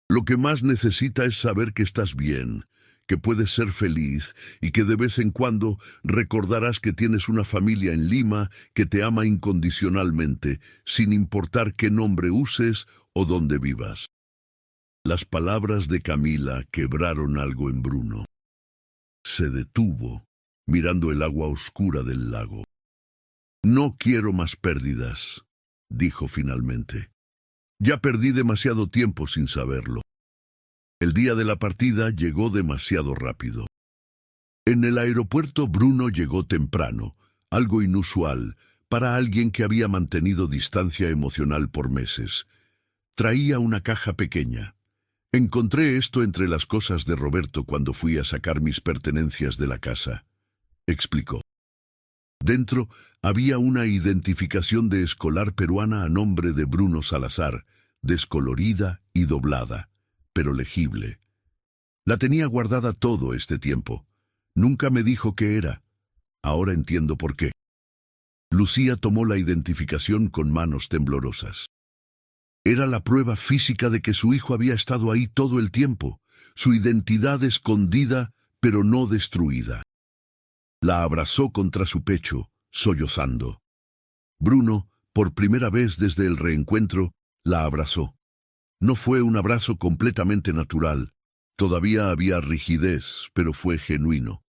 Lo que más necesita es saber que estás bien, que puedes ser feliz y que de vez en cuando recordarás que tienes una familia en Lima que te ama incondicionalmente, sin importar qué nombre uses o dónde vivas». Las palabras de Camila quebraron algo en Bruno. Se detuvo, mirando el agua oscura del lago. «No quiero más pérdidas», dijo finalmente. «Ya perdí demasiado tiempo sin saberlo». El día de la partida llegó demasiado rápido. En el aeropuerto Bruno llegó temprano, algo inusual para alguien que había mantenido distancia emocional por meses. Traía una caja pequeña. «Encontré esto entre las cosas de Roberto cuando fui a sacar mis pertenencias de la casa», explicó. Dentro había una identificación de escolar peruana a nombre de Bruno Salazar, descolorida y doblada, pero legible. La tenía guardada todo este tiempo. Nunca me dijo qué era. Ahora entiendo por qué. Lucía tomó la identificación con manos temblorosas. Era la prueba física de que su hijo había estado ahí todo el tiempo, su identidad escondida pero no destruida. La abrazó contra su pecho, sollozando. Bruno, por primera vez desde el reencuentro, la abrazó. No fue un abrazo completamente natural. Todavía había rigidez, pero fue genuino.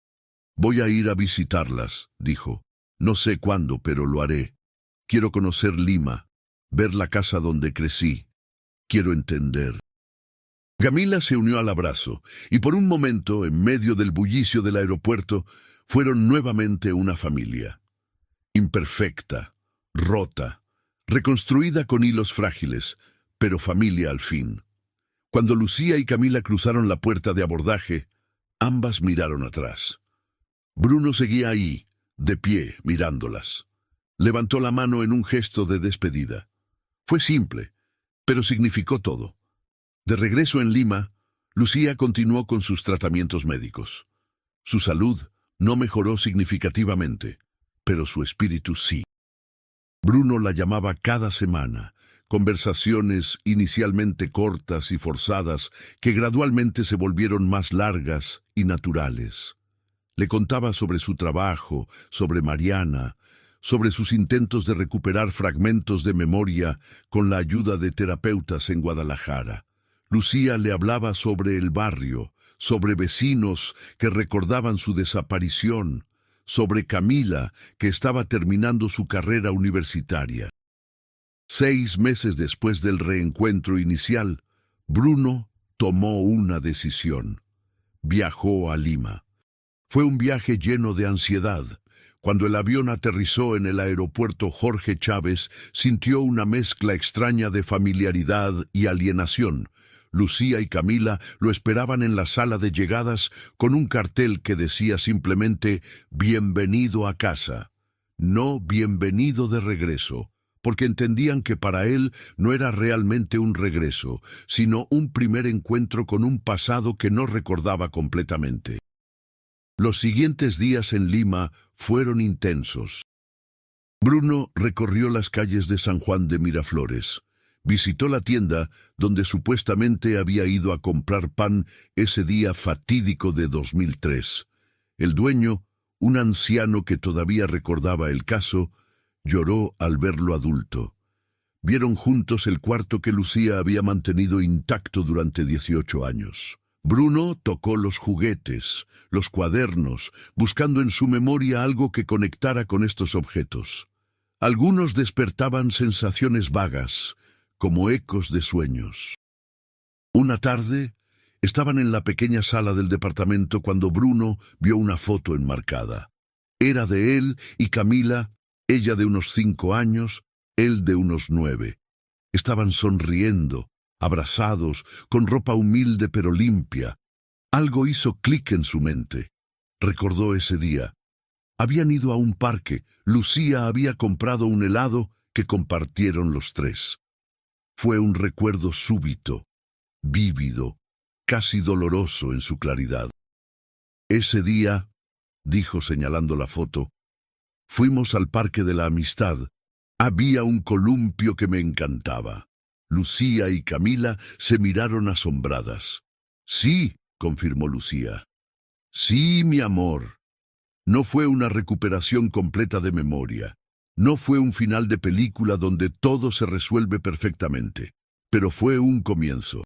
«Voy a ir a visitarlas», dijo. «No sé cuándo, pero lo haré. Quiero conocer Lima, ver la casa donde crecí. Quiero entender». Camila se unió al abrazo, y por un momento, en medio del bullicio del aeropuerto, fueron nuevamente una familia. Imperfecta, rota, reconstruida con hilos frágiles, pero familia al fin. Cuando Lucía y Camila cruzaron la puerta de abordaje, ambas miraron atrás. Bruno seguía ahí, de pie, mirándolas. Levantó la mano en un gesto de despedida. Fue simple, pero significó todo. De regreso en Lima, Lucía continuó con sus tratamientos médicos. Su salud No mejoró significativamente, pero su espíritu sí. Bruno la llamaba cada semana, conversaciones inicialmente cortas y forzadas que gradualmente se volvieron más largas y naturales. Le contaba sobre su trabajo, sobre Mariana, sobre sus intentos de recuperar fragmentos de memoria con la ayuda de terapeutas en Guadalajara. Lucía le hablaba sobre el barrio, sobre vecinos que recordaban su desaparición, sobre Camila, que estaba terminando su carrera universitaria. 6 meses después del reencuentro inicial, Bruno tomó una decisión. Viajó a Lima. Fue un viaje lleno de ansiedad. Cuando el avión aterrizó en el aeropuerto Jorge Chávez, sintió una mezcla extraña de familiaridad y alienación. Lucía y Camila lo esperaban en la sala de llegadas con un cartel que decía simplemente «Bienvenido a casa», no «Bienvenido de regreso», porque entendían que para él no era realmente un regreso, sino un primer encuentro con un pasado que no recordaba completamente. Los siguientes días en Lima fueron intensos. Bruno recorrió las calles de San Juan de Miraflores. Visitó la tienda donde supuestamente había ido a comprar pan ese día fatídico de 2003. El dueño, un anciano que todavía recordaba el caso, lloró al verlo adulto. Vieron juntos el cuarto que Lucía había mantenido intacto durante 18 años. Bruno tocó los juguetes, los cuadernos, buscando en su memoria algo que conectara con estos objetos. Algunos despertaban sensaciones vagas, como ecos de sueños. Una tarde, estaban en la pequeña sala del departamento cuando Bruno vio una foto enmarcada. Era de él y Camila, ella de unos 5 años, él de unos 9. Estaban sonriendo, abrazados, con ropa humilde pero limpia. Algo hizo clic en su mente. Recordó ese día. Habían ido a un parque. Lucía había comprado un helado que compartieron los 3. Fue un recuerdo súbito, vívido, casi doloroso en su claridad. Ese día, dijo señalando la foto, fuimos al Parque de la Amistad. Había un columpio que me encantaba. Lucía y Camila se miraron asombradas. Sí, confirmó Lucía. Sí, mi amor. No fue una recuperación completa de memoria. No fue un final de película donde todo se resuelve perfectamente, pero fue un comienzo.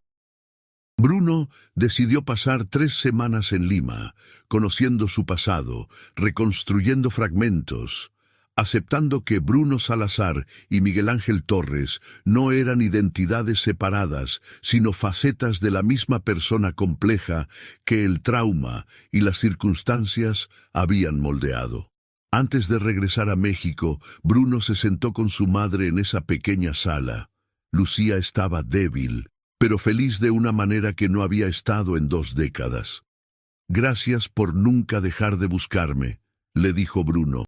Bruno decidió pasar 3 semanas en Lima, conociendo su pasado, reconstruyendo fragmentos, aceptando que Bruno Salazar y Miguel Ángel Torres no eran identidades separadas, sino facetas de la misma persona compleja que el trauma y las circunstancias habían moldeado. Antes de regresar a México, Bruno se sentó con su madre en esa pequeña sala. Lucía estaba débil, pero feliz de una manera que no había estado en 2 décadas. «Gracias por nunca dejar de buscarme», le dijo Bruno.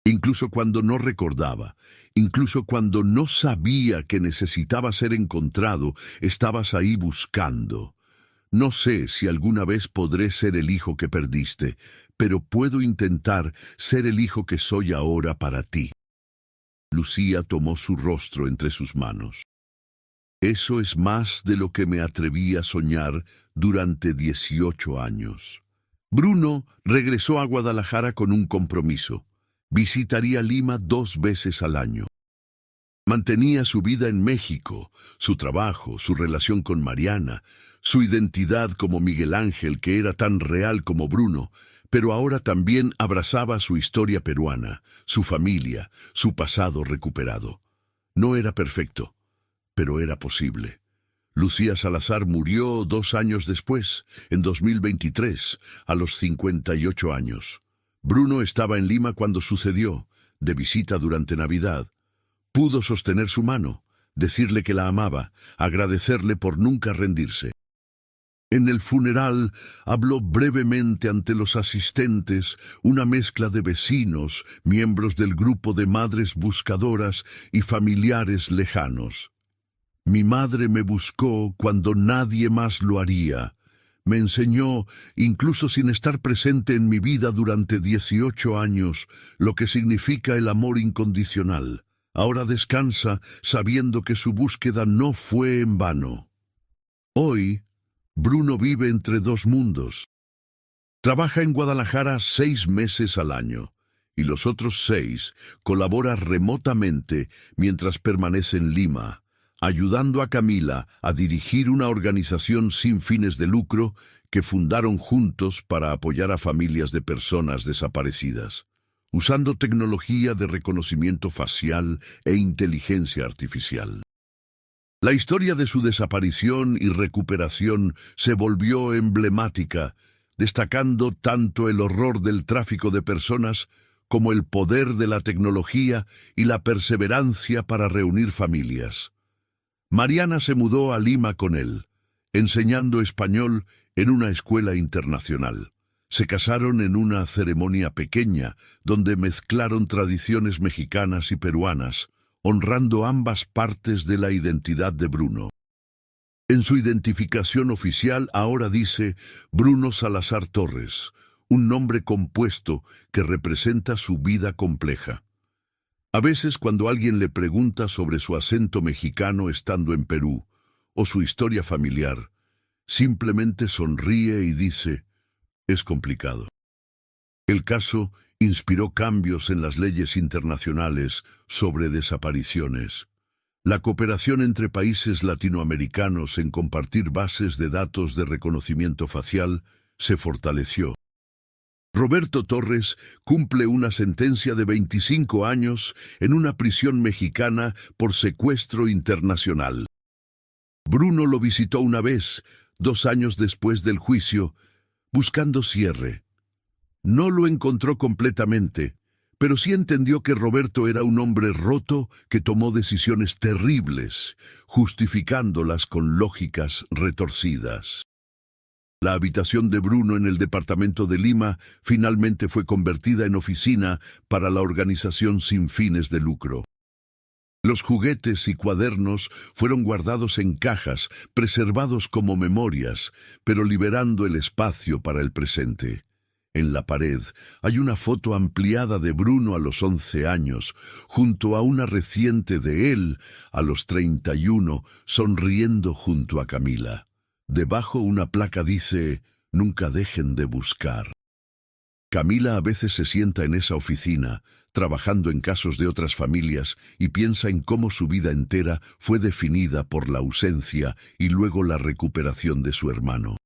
Incluso cuando no recordaba, incluso cuando no sabía que necesitaba ser encontrado, estabas ahí buscando. No sé si alguna vez podré ser el hijo que perdiste, pero puedo intentar ser el hijo que soy ahora para ti. Lucía tomó su rostro entre sus manos. Eso es más de lo que me atreví a soñar durante 18 años. Bruno regresó a Guadalajara con un compromiso. Visitaría Lima 2 veces al año. Mantenía su vida en México, su trabajo, su relación con Mariana, su identidad como Miguel Ángel, que era tan real como Bruno, pero ahora también abrazaba su historia peruana, su familia, su pasado recuperado. No era perfecto, pero era posible. Lucía Salazar murió 2 años después, en 2023, a los 58 años. Bruno estaba en Lima cuando sucedió, de visita durante Navidad. Pudo sostener su mano, decirle que la amaba, agradecerle por nunca rendirse. En el funeral habló brevemente ante los asistentes, una mezcla de vecinos, miembros del grupo de madres buscadoras y familiares lejanos. Mi madre me buscó cuando nadie más lo haría. Me enseñó, incluso sin estar presente en mi vida durante 18 años, lo que significa el amor incondicional. Ahora descansa sabiendo que su búsqueda no fue en vano. Hoy, Bruno vive entre dos mundos. Trabaja en Guadalajara 6 meses al año, y los otros 6 colabora remotamente mientras permanece en Lima, ayudando a Camila a dirigir una organización sin fines de lucro que fundaron juntos para apoyar a familias de personas desaparecidas, usando tecnología de reconocimiento facial e inteligencia artificial. La historia de su desaparición y recuperación se volvió emblemática, destacando tanto el horror del tráfico de personas como el poder de la tecnología y la perseverancia para reunir familias. Mariana se mudó a Lima con él, enseñando español en una escuela internacional. Se casaron en una ceremonia pequeña donde mezclaron tradiciones mexicanas y peruanas, honrando ambas partes de la identidad de Bruno. En su identificación oficial ahora dice Bruno Salazar Torres, un nombre compuesto que representa su vida compleja. A veces cuando alguien le pregunta sobre su acento mexicano estando en Perú, o su historia familiar, simplemente sonríe y dice, es complicado. El caso inspiró cambios en las leyes internacionales sobre desapariciones. La cooperación entre países latinoamericanos en compartir bases de datos de reconocimiento facial se fortaleció. Roberto Torres cumple una sentencia de 25 años en una prisión mexicana por secuestro internacional. Bruno lo visitó una vez, 2 años después del juicio, buscando cierre. No lo encontró completamente, pero sí entendió que Roberto era un hombre roto que tomó decisiones terribles, justificándolas con lógicas retorcidas. La habitación de Bruno en el departamento de Lima finalmente fue convertida en oficina para la organización sin fines de lucro. Los juguetes y cuadernos fueron guardados en cajas, preservados como memorias, pero liberando el espacio para el presente. En la pared hay una foto ampliada de Bruno a los 11 años, junto a una reciente de él a los 31, sonriendo junto a Camila. Debajo una placa dice, nunca dejen de buscar. Camila a veces se sienta en esa oficina, trabajando en casos de otras familias, y piensa en cómo su vida entera fue definida por la ausencia y luego la recuperación de su hermano.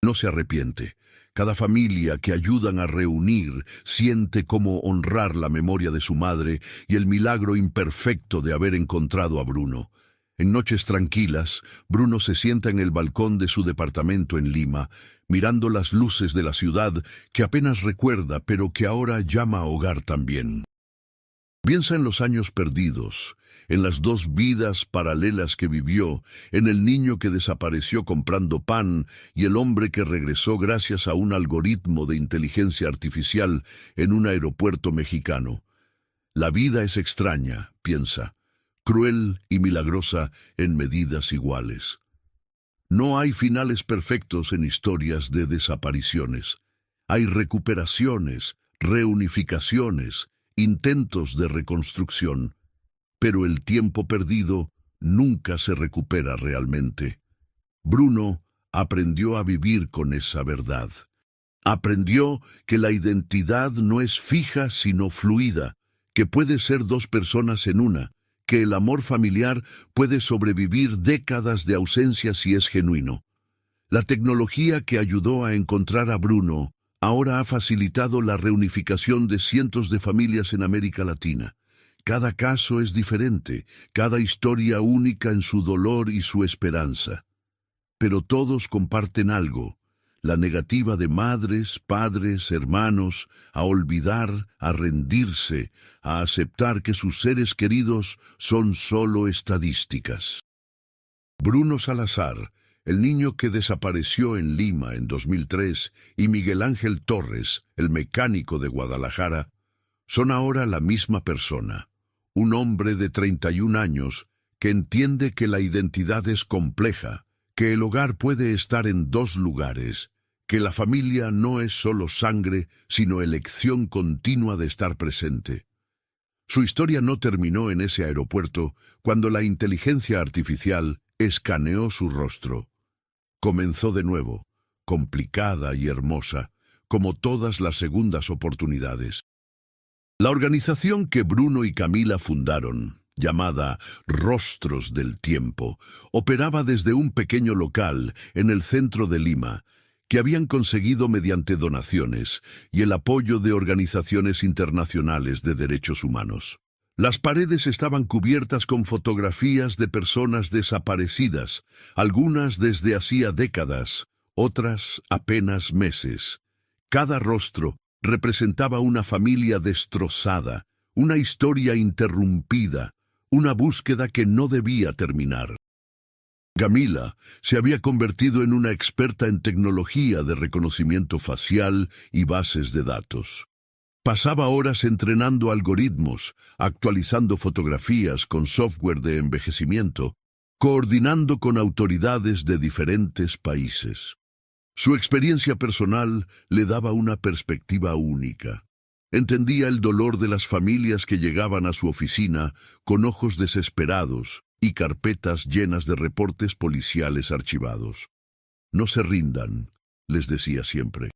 No se arrepiente. Cada familia que ayudan a reunir siente cómo honrar la memoria de su madre y el milagro imperfecto de haber encontrado a Bruno. En noches tranquilas, Bruno se sienta en el balcón de su departamento en Lima, mirando las luces de la ciudad que apenas recuerda, pero que ahora llama hogar también. Piensa en los años perdidos, en las 2 vidas paralelas que vivió, en el niño que desapareció comprando pan y el hombre que regresó gracias a un algoritmo de inteligencia artificial en un aeropuerto mexicano. La vida es extraña, piensa, cruel y milagrosa en medidas iguales. No hay finales perfectos en historias de desapariciones. Hay recuperaciones, reunificaciones, intentos de reconstrucción, pero el tiempo perdido nunca se recupera realmente. Bruno aprendió a vivir con esa verdad. Aprendió que la identidad no es fija sino fluida, que puede ser 2 personas en una, que el amor familiar puede sobrevivir décadas de ausencia si es genuino. La tecnología que ayudó a encontrar a Bruno ahora ha facilitado la reunificación de cientos de familias en América Latina. Cada caso es diferente, cada historia única en su dolor y su esperanza. Pero todos comparten algo, la negativa de madres, padres, hermanos, a olvidar, a rendirse, a aceptar que sus seres queridos son solo estadísticas. Bruno Salazar, el niño que desapareció en Lima en 2003, y Miguel Ángel Torres, el mecánico de Guadalajara, son ahora la misma persona, un hombre de 31 años que entiende que la identidad es compleja, que el hogar puede estar en dos lugares, que la familia no es solo sangre, sino elección continua de estar presente. Su historia no terminó en ese aeropuerto cuando la inteligencia artificial escaneó su rostro. Comenzó de nuevo, complicada y hermosa, como todas las segundas oportunidades. La organización que Bruno y Camila fundaron, llamada Rostros del Tiempo, operaba desde un pequeño local en el centro de Lima, que habían conseguido mediante donaciones y el apoyo de organizaciones internacionales de derechos humanos. Las paredes estaban cubiertas con fotografías de personas desaparecidas, algunas desde hacía décadas, otras apenas meses. Cada rostro representaba una familia destrozada, una historia interrumpida, una búsqueda que no debía terminar. Camila se había convertido en una experta en tecnología de reconocimiento facial y bases de datos. Pasaba horas entrenando algoritmos, actualizando fotografías con software de envejecimiento, coordinando con autoridades de diferentes países. Su experiencia personal le daba una perspectiva única. Entendía el dolor de las familias que llegaban a su oficina con ojos desesperados y carpetas llenas de reportes policiales archivados. No se rindan, les decía siempre.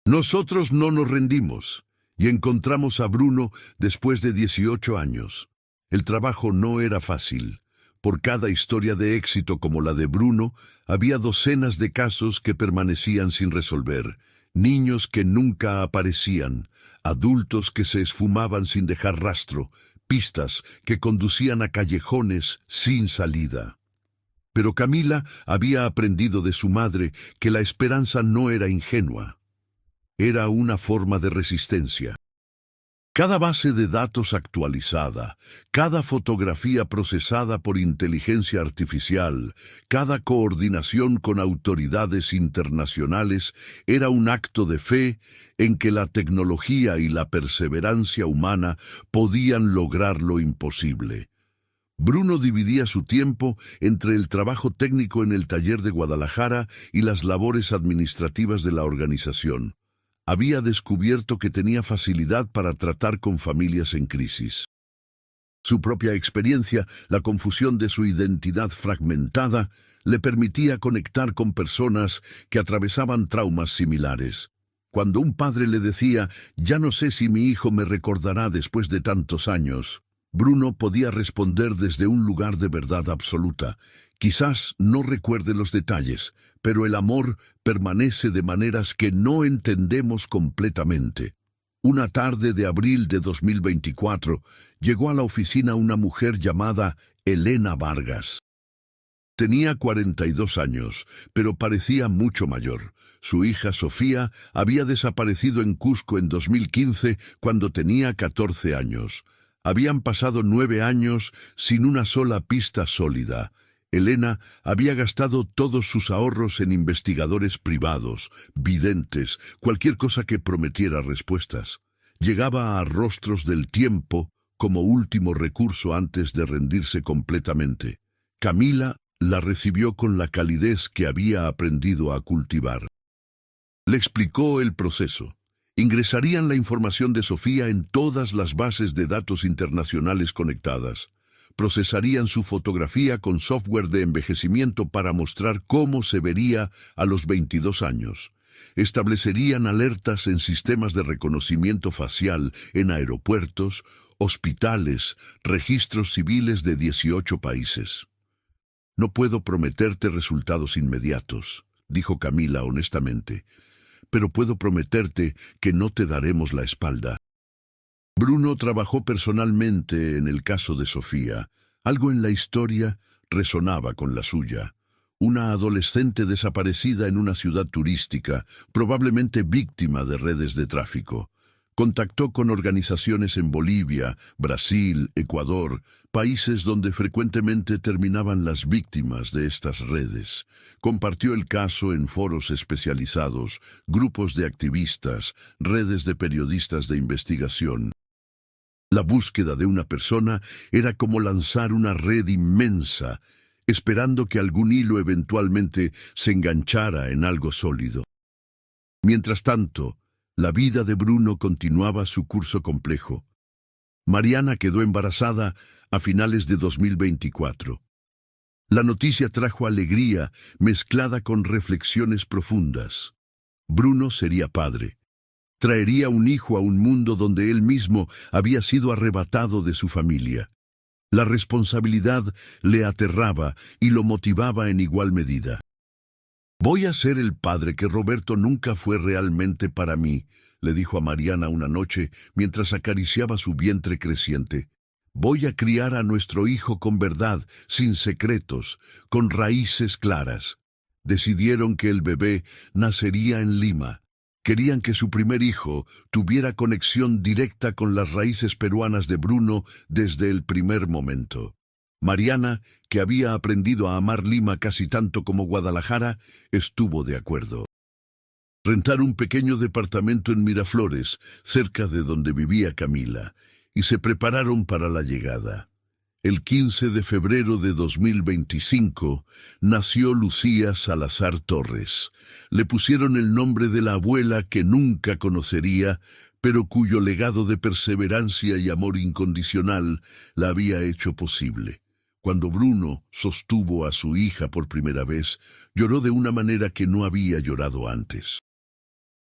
Nosotros no nos rendimos, y encontramos a Bruno después de 18 años. El trabajo no era fácil. Por cada historia de éxito como la de Bruno, había docenas de casos que permanecían sin resolver, niños que nunca aparecían, adultos que se esfumaban sin dejar rastro, pistas que conducían a callejones sin salida. Pero Camila había aprendido de su madre que la esperanza no era ingenua. Era una forma de resistencia. Cada base de datos actualizada, cada fotografía procesada por inteligencia artificial, cada coordinación con autoridades internacionales era un acto de fe en que la tecnología y la perseverancia humana podían lograr lo imposible. Bruno dividía su tiempo entre el trabajo técnico en el taller de Guadalajara y las labores administrativas de la organización. Había descubierto que tenía facilidad para tratar con familias en crisis. Su propia experiencia, la confusión de su identidad fragmentada, le permitía conectar con personas que atravesaban traumas similares. Cuando un padre le decía, «Ya no sé si mi hijo me recordará después de tantos años», Bruno podía responder desde un lugar de verdad absoluta. Quizás no recuerde los detalles, pero el amor permanece de maneras que no entendemos completamente. Una tarde de abril de 2024, llegó a la oficina una mujer llamada Elena Vargas. Tenía 42 años, pero parecía mucho mayor. Su hija Sofía había desaparecido en Cusco en 2015 cuando tenía 14 años. Habían pasado 9 años sin una sola pista sólida. Elena había gastado todos sus ahorros en investigadores privados, videntes, cualquier cosa que prometiera respuestas. Llegaba a Rostros del Tiempo como último recurso antes de rendirse completamente. Camila la recibió con la calidez que había aprendido a cultivar. Le explicó el proceso. Ingresarían la información de Sofía en todas las bases de datos internacionales conectadas. Procesarían su fotografía con software de envejecimiento para mostrar cómo se vería a los 22 años. Establecerían alertas en sistemas de reconocimiento facial en aeropuertos, hospitales, registros civiles de 18 países. No puedo prometerte resultados inmediatos, dijo Camila honestamente, pero puedo prometerte que no te daremos la espalda. Bruno trabajó personalmente en el caso de Sofía. Algo en la historia resonaba con la suya. Una adolescente desaparecida en una ciudad turística, probablemente víctima de redes de tráfico. Contactó con organizaciones en Bolivia, Brasil, Ecuador, países donde frecuentemente terminaban las víctimas de estas redes. Compartió el caso en foros especializados, grupos de activistas, redes de periodistas de investigación. La búsqueda de una persona era como lanzar una red inmensa. esperando que algún hilo eventualmente se enganchara en algo sólido. Mientras tanto, la vida de Bruno continuaba su curso complejo. Mariana quedó embarazada a finales de 2024. La noticia trajo alegría mezclada con reflexiones profundas. Bruno sería padre. Traería un hijo a un mundo donde él mismo había sido arrebatado de su familia. La responsabilidad le aterraba y lo motivaba en igual medida. «Voy a ser el padre que Roberto nunca fue realmente para mí», le dijo a Mariana una noche mientras acariciaba su vientre creciente. «Voy a criar a nuestro hijo con verdad, sin secretos, con raíces claras». Decidieron que el bebé nacería en Lima. Querían que su primer hijo tuviera conexión directa con las raíces peruanas de Bruno desde el primer momento. Mariana, que había aprendido a amar Lima casi tanto como Guadalajara, estuvo de acuerdo. Rentaron un pequeño departamento en Miraflores, cerca de donde vivía Camila, y se prepararon para la llegada. El 15 de febrero de 2025 nació Lucía Salazar Torres. Le pusieron el nombre de la abuela que nunca conocería, pero cuyo legado de perseverancia y amor incondicional la había hecho posible. Cuando Bruno sostuvo a su hija por primera vez, lloró de una manera que no había llorado antes.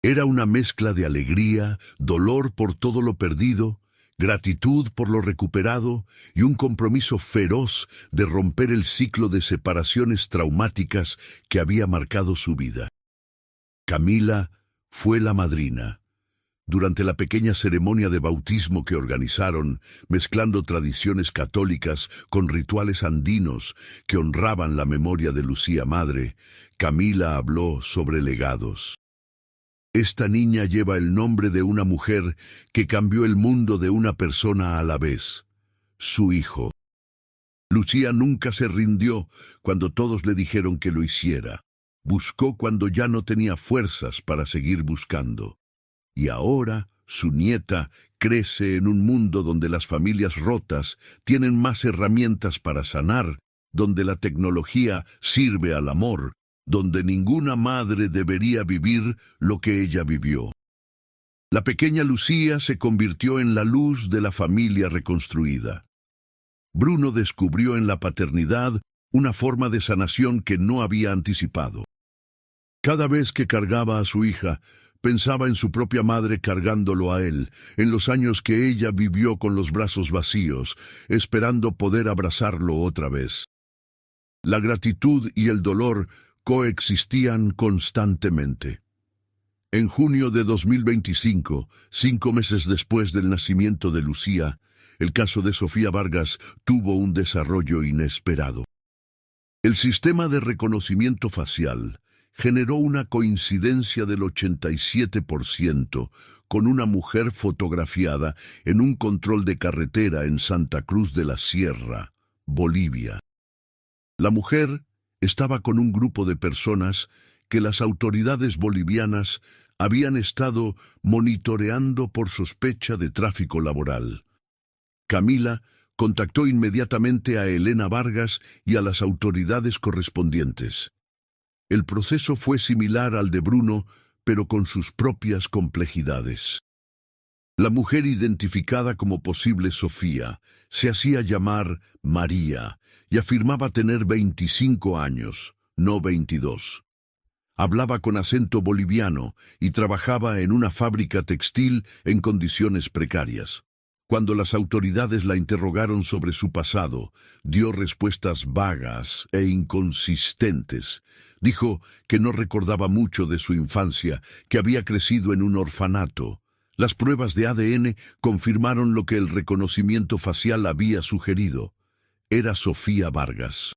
Era una mezcla de alegría, dolor por todo lo perdido, gratitud por lo recuperado y un compromiso feroz de romper el ciclo de separaciones traumáticas que había marcado su vida. Camila fue la madrina. Durante la pequeña ceremonia de bautismo que organizaron, mezclando tradiciones católicas con rituales andinos que honraban la memoria de Lucía madre, Camila habló sobre legados. Esta niña lleva el nombre de una mujer que cambió el mundo de una persona a la vez, su hijo. Lucía nunca se rindió cuando todos le dijeron que lo hiciera. Buscó cuando ya no tenía fuerzas para seguir buscando. Y ahora, su nieta crece en un mundo donde las familias rotas tienen más herramientas para sanar, donde la tecnología sirve al amor, donde ninguna madre debería vivir lo que ella vivió. La pequeña Lucía se convirtió en la luz de la familia reconstruida. Bruno descubrió en la paternidad una forma de sanación que no había anticipado. Cada vez que cargaba a su hija, pensaba en su propia madre cargándolo a él, en los años que ella vivió con los brazos vacíos, esperando poder abrazarlo otra vez. La gratitud y el dolor coexistían constantemente. En junio de 2025, 5 meses después del nacimiento de Lucía, el caso de Sofía Vargas tuvo un desarrollo inesperado. El sistema de reconocimiento facial generó una coincidencia del 87% con una mujer fotografiada en un control de carretera en Santa Cruz de la Sierra, Bolivia. La mujer estaba con un grupo de personas que las autoridades bolivianas habían estado monitoreando por sospecha de tráfico laboral. Camila contactó inmediatamente a Elena Vargas y a las autoridades correspondientes. El proceso fue similar al de Bruno, pero con sus propias complejidades. La mujer identificada como posible Sofía se hacía llamar María y afirmaba tener 25 años, no 22. Hablaba con acento boliviano y trabajaba en una fábrica textil en condiciones precarias. Cuando las autoridades la interrogaron sobre su pasado, dio respuestas vagas e inconsistentes. Dijo que no recordaba mucho de su infancia, que había crecido en un orfanato. Las pruebas de ADN confirmaron lo que el reconocimiento facial había sugerido. Era Sofía Vargas.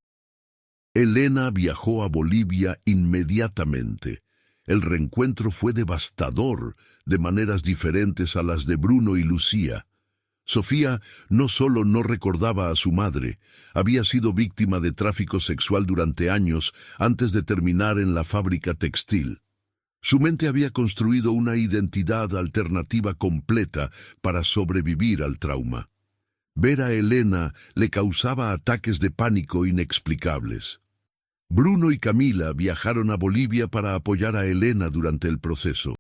Elena viajó a Bolivia inmediatamente. El reencuentro fue devastador, de maneras diferentes a las de Bruno y Lucía. Sofía no solo no recordaba a su madre, había sido víctima de tráfico sexual durante años antes de terminar en la fábrica textil. Su mente había construido una identidad alternativa completa para sobrevivir al trauma. Ver a Elena le causaba ataques de pánico inexplicables. Bruno y Camila viajaron a Bolivia para apoyar a Elena durante el proceso.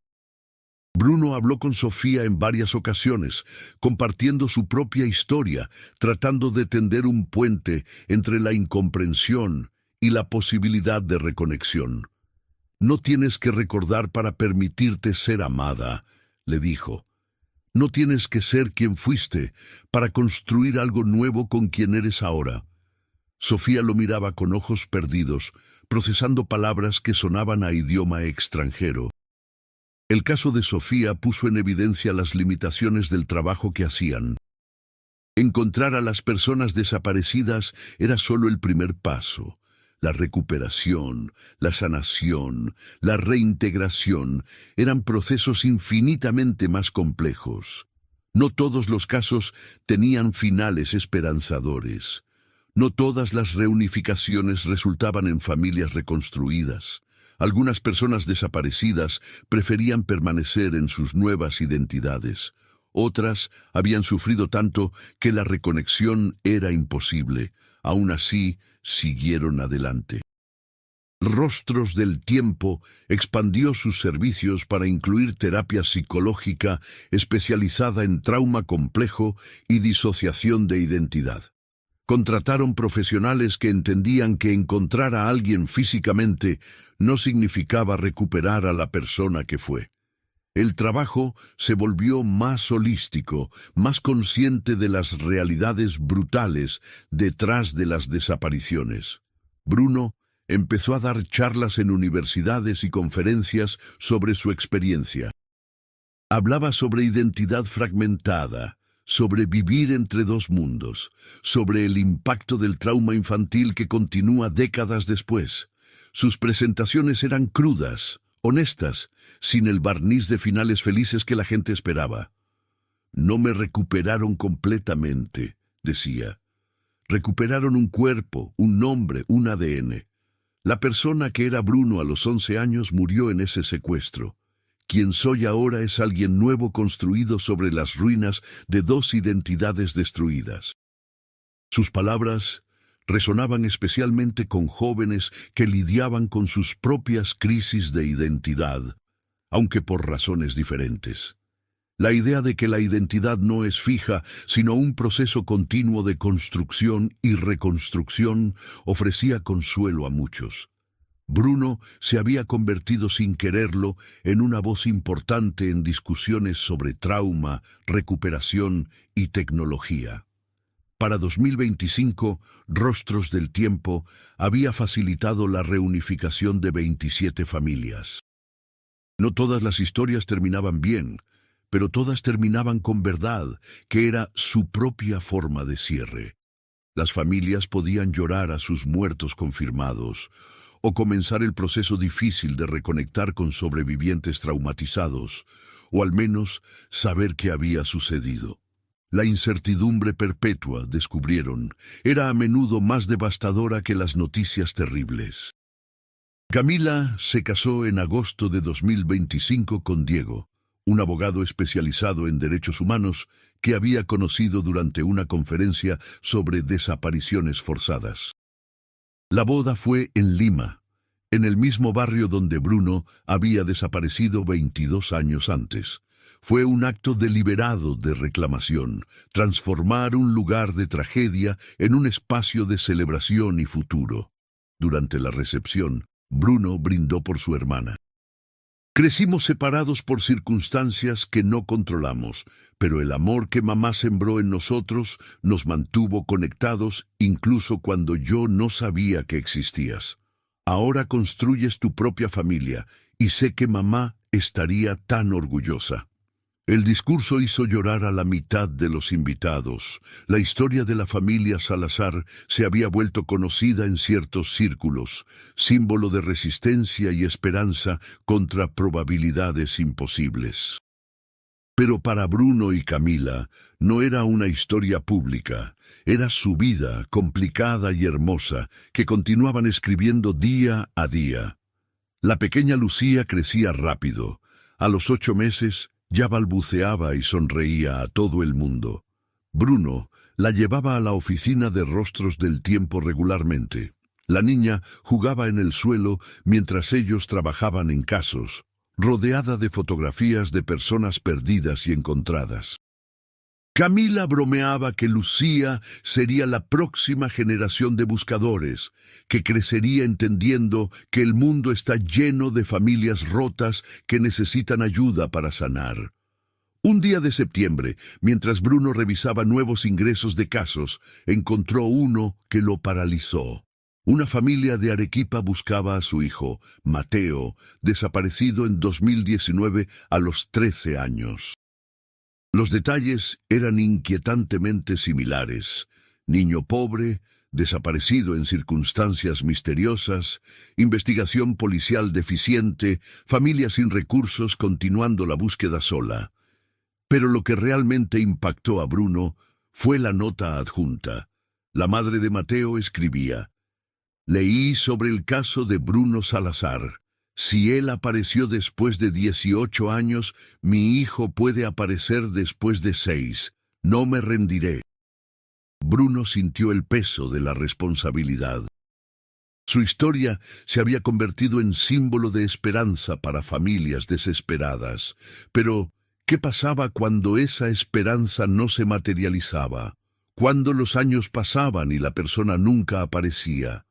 Bruno habló con Sofía en varias ocasiones, compartiendo su propia historia, tratando de tender un puente entre la incomprensión y la posibilidad de reconexión. «No tienes que recordar para permitirte ser amada», le dijo. «No tienes que ser quien fuiste para construir algo nuevo con quien eres ahora». Sofía lo miraba con ojos perdidos, procesando palabras que sonaban a idioma extranjero. El caso de Sofía puso en evidencia las limitaciones del trabajo que hacían. Encontrar a las personas desaparecidas era solo el primer paso. La recuperación, la sanación, la reintegración eran procesos infinitamente más complejos. No todos los casos tenían finales esperanzadores. No todas las reunificaciones resultaban en familias reconstruidas. Algunas personas desaparecidas preferían permanecer en sus nuevas identidades. Otras habían sufrido tanto que la reconexión era imposible. Aún así, siguieron adelante. Rostros del Tiempo expandió sus servicios para incluir terapia psicológica especializada en trauma complejo y disociación de identidad. Contrataron profesionales que entendían que encontrar a alguien físicamente no significaba recuperar a la persona que fue. El trabajo se volvió más holístico, más consciente de las realidades brutales detrás de las desapariciones. Bruno empezó a dar charlas en universidades y conferencias sobre su experiencia. Hablaba sobre identidad fragmentada, sobre vivir entre dos mundos, sobre el impacto del trauma infantil que continúa décadas después. Sus presentaciones eran crudas, honestas, sin el barniz de finales felices que la gente esperaba. «No me recuperaron completamente», decía. «Recuperaron un cuerpo, un nombre, un ADN. La persona que era Bruno a los 11 años murió en ese secuestro. Quien soy ahora es alguien nuevo construido sobre las ruinas de dos identidades destruidas». Sus palabras resonaban especialmente con jóvenes que lidiaban con sus propias crisis de identidad, aunque por razones diferentes. La idea de que la identidad no es fija, sino un proceso continuo de construcción y reconstrucción, ofrecía consuelo a muchos. Bruno se había convertido sin quererlo en una voz importante en discusiones sobre trauma, recuperación y tecnología. Para 2025, Rostros del Tiempo había facilitado la reunificación de 27 familias. No todas las historias terminaban bien, pero todas terminaban con verdad, que era su propia forma de cierre. Las familias podían llorar a sus muertos confirmados, o comenzar el proceso difícil de reconectar con sobrevivientes traumatizados, o al menos saber qué había sucedido. La incertidumbre perpetua, descubrieron, era a menudo más devastadora que las noticias terribles. Camila se casó en agosto de 2025 con Diego, un abogado especializado en derechos humanos que había conocido durante una conferencia sobre desapariciones forzadas. La boda fue en Lima, en el mismo barrio donde Bruno había desaparecido 22 años antes. Fue un acto deliberado de reclamación, transformar un lugar de tragedia en un espacio de celebración y futuro. Durante la recepción, Bruno brindó por su hermana. Crecimos separados por circunstancias que no controlamos, pero el amor que mamá sembró en nosotros nos mantuvo conectados incluso cuando yo no sabía que existías. Ahora construyes tu propia familia y sé que mamá estaría tan orgullosa. El discurso hizo llorar a la mitad de los invitados. La historia de la familia Salazar se había vuelto conocida en ciertos círculos, símbolo de resistencia y esperanza contra probabilidades imposibles. Pero para Bruno y Camila no era una historia pública, era su vida, complicada y hermosa, que continuaban escribiendo día a día. La pequeña Lucía crecía rápido. A los 8 meses, ya balbuceaba y sonreía a todo el mundo. Bruno la llevaba a la oficina de Rostros del Tiempo regularmente. La niña jugaba en el suelo mientras ellos trabajaban en casos, rodeada de fotografías de personas perdidas y encontradas. Camila bromeaba que Lucía sería la próxima generación de buscadores, que crecería entendiendo que el mundo está lleno de familias rotas que necesitan ayuda para sanar. Un día de septiembre, mientras Bruno revisaba nuevos ingresos de casos, encontró uno que lo paralizó. Una familia de Arequipa buscaba a su hijo, Mateo, desaparecido en 2019 a los 13 años. Los detalles eran inquietantemente similares. Niño pobre, desaparecido en circunstancias misteriosas, investigación policial deficiente, familia sin recursos continuando la búsqueda sola. Pero lo que realmente impactó a Bruno fue la nota adjunta. La madre de Mateo escribía: «Leí sobre el caso de Bruno Salazar. Si él apareció después de 18 años, mi hijo puede aparecer después de 6. No me rendiré». Bruno sintió el peso de la responsabilidad. Su historia se había convertido en símbolo de esperanza para familias desesperadas. Pero, ¿qué pasaba cuando esa esperanza no se materializaba? Cuando los años pasaban y la persona nunca aparecía.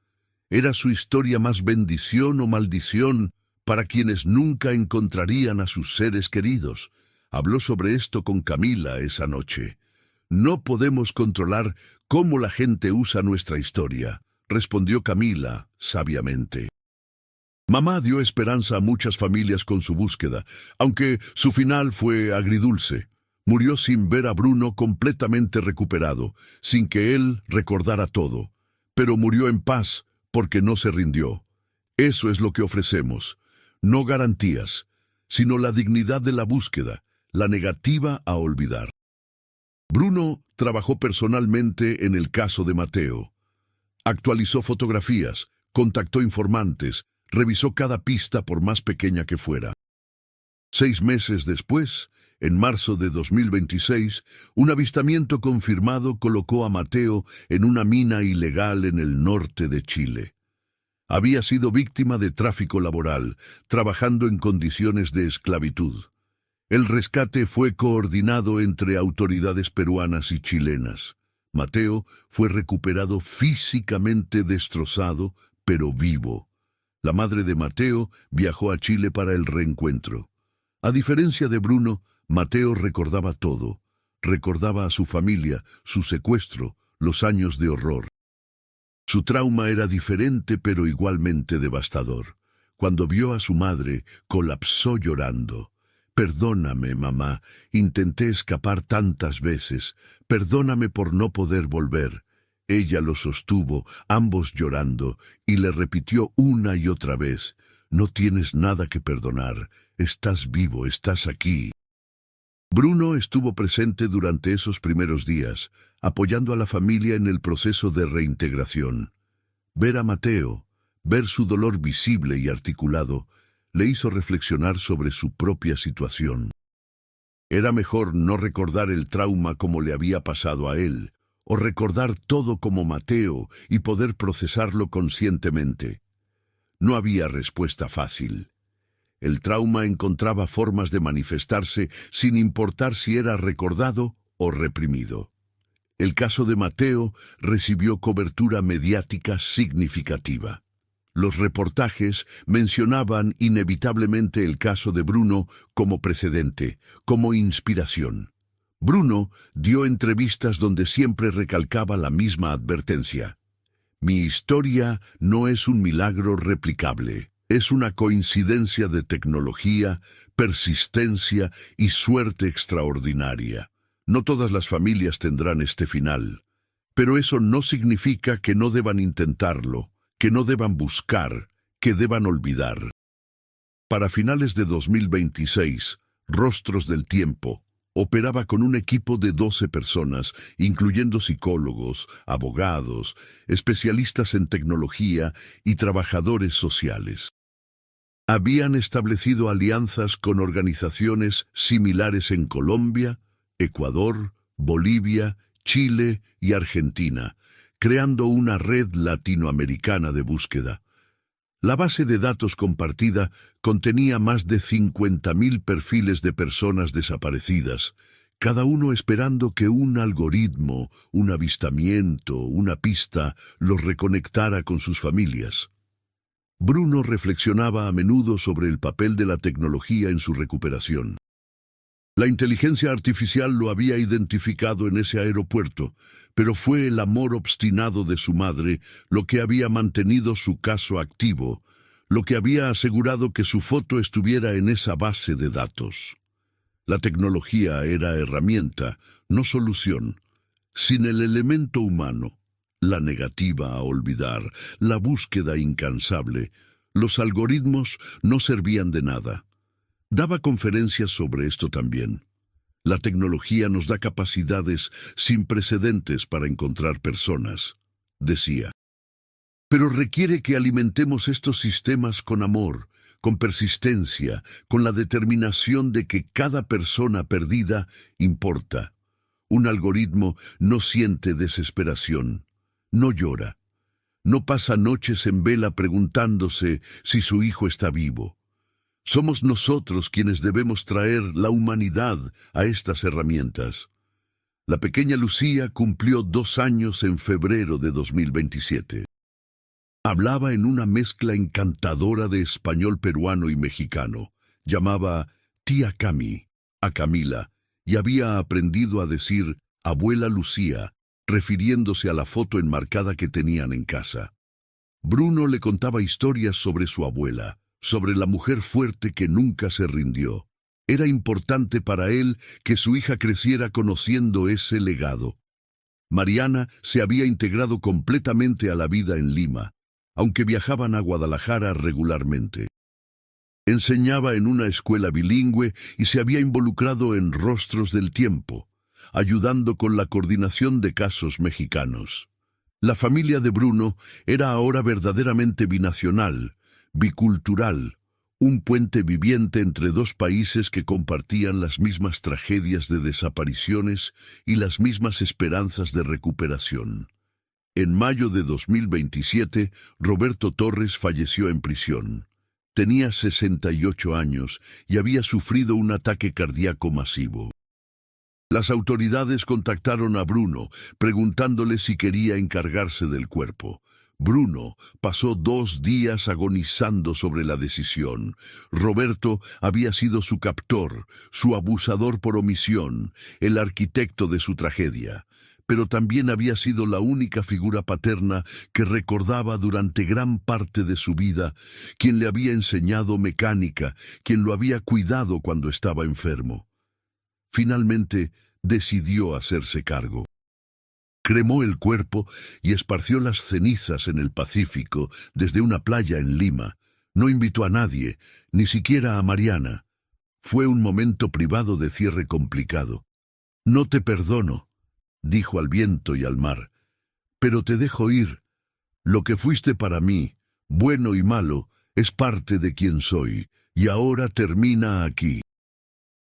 ¿Era su historia más bendición o maldición para quienes nunca encontrarían a sus seres queridos? Habló sobre esto con Camila esa noche. «No podemos controlar cómo la gente usa nuestra historia», respondió Camila sabiamente. Mamá dio esperanza a muchas familias con su búsqueda, aunque su final fue agridulce. Murió sin ver a Bruno completamente recuperado, sin que él recordara todo. Pero murió en paz, porque no se rindió. Eso es lo que ofrecemos. No garantías, sino la dignidad de la búsqueda, la negativa a olvidar. Bruno trabajó personalmente en el caso de Mateo. Actualizó fotografías, contactó informantes, revisó cada pista por más pequeña que fuera. 6 meses después, en marzo de 2026, un avistamiento confirmado colocó a Mateo en una mina ilegal en el norte de Chile. Había sido víctima de tráfico laboral, trabajando en condiciones de esclavitud. El rescate fue coordinado entre autoridades peruanas y chilenas. Mateo fue recuperado físicamente destrozado, pero vivo. La madre de Mateo viajó a Chile para el reencuentro. A diferencia de Bruno, Mateo recordaba todo. Recordaba a su familia, su secuestro, los años de horror. Su trauma era diferente pero igualmente devastador. Cuando vio a su madre, colapsó llorando. «Perdóname, mamá, intenté escapar tantas veces. Perdóname por no poder volver». Ella lo sostuvo, ambos llorando, y le repitió una y otra vez: «No tienes nada que perdonar. Estás vivo, estás aquí». Bruno estuvo presente durante esos primeros días, apoyando a la familia en el proceso de reintegración. Ver a Mateo, ver su dolor visible y articulado, le hizo reflexionar sobre su propia situación. Era mejor no recordar el trauma como le había pasado a él, o recordar todo como Mateo y poder procesarlo conscientemente. No había respuesta fácil. El trauma encontraba formas de manifestarse sin importar si era recordado o reprimido. El caso de Mateo recibió cobertura mediática significativa. Los reportajes mencionaban inevitablemente el caso de Bruno como precedente, como inspiración. Bruno dio entrevistas donde siempre recalcaba la misma advertencia: «Mi historia no es un milagro replicable. Es una coincidencia de tecnología, persistencia y suerte extraordinaria. No todas las familias tendrán este final. Pero eso no significa que no deban intentarlo, que no deban buscar, que deban olvidar». Para finales de 2026, Rostros del Tiempo operaba con un equipo de 12 personas, incluyendo psicólogos, abogados, especialistas en tecnología y trabajadores sociales. Habían establecido alianzas con organizaciones similares en Colombia, Ecuador, Bolivia, Chile y Argentina, creando una red latinoamericana de búsqueda. La base de datos compartida contenía más de 50.000 perfiles de personas desaparecidas, cada uno esperando que un algoritmo, un avistamiento, una pista los reconectara con sus familias. Bruno reflexionaba a menudo sobre el papel de la tecnología en su recuperación. La inteligencia artificial lo había identificado en ese aeropuerto, pero fue el amor obstinado de su madre lo que había mantenido su caso activo, lo que había asegurado que su foto estuviera en esa base de datos. La tecnología era herramienta, no solución. Sin el elemento humano, la negativa a olvidar, la búsqueda incansable, los algoritmos no servían de nada. Daba conferencias sobre esto también. La tecnología nos da capacidades sin precedentes para encontrar personas, decía. Pero requiere que alimentemos estos sistemas con amor, con persistencia, con la determinación de que cada persona perdida importa. Un algoritmo no siente desesperación, no llora, no pasa noches en vela preguntándose si su hijo está vivo. Somos nosotros quienes debemos traer la humanidad a estas herramientas. La pequeña Lucía cumplió 2 años en febrero de 2027. Hablaba en una mezcla encantadora de español peruano y mexicano. Llamaba tía Cami a Camila y había aprendido a decir abuela Lucía, refiriéndose a la foto enmarcada que tenían en casa. Bruno le contaba historias sobre su abuela, sobre la mujer fuerte que nunca se rindió. Era importante para él que su hija creciera conociendo ese legado. Mariana se había integrado completamente a la vida en Lima, aunque viajaban a Guadalajara regularmente. Enseñaba en una escuela bilingüe y se había involucrado en Rostros del Tiempo, ayudando con la coordinación de casos mexicanos. La familia de Bruno era ahora verdaderamente binacional, bicultural, un puente viviente entre 2 países que compartían las mismas tragedias de desapariciones y las mismas esperanzas de recuperación. En mayo de 2027, Roberto Torres falleció en prisión. Tenía 68 años y había sufrido un ataque cardíaco masivo. Las autoridades contactaron a Bruno, preguntándole si quería encargarse del cuerpo. Bruno pasó 2 días agonizando sobre la decisión. Roberto había sido su captor, su abusador por omisión, el arquitecto de su tragedia. Pero también había sido la única figura paterna que recordaba durante gran parte de su vida, quien le había enseñado mecánica, quien lo había cuidado cuando estaba enfermo. Finalmente, decidió hacerse cargo. Cremó el cuerpo y esparció las cenizas en el Pacífico desde una playa en Lima. No invitó a nadie, ni siquiera a Mariana. Fue un momento privado de cierre complicado. «No te perdono», dijo al viento y al mar, «pero te dejo ir. Lo que fuiste para mí, bueno y malo, es parte de quien soy, y ahora termina aquí».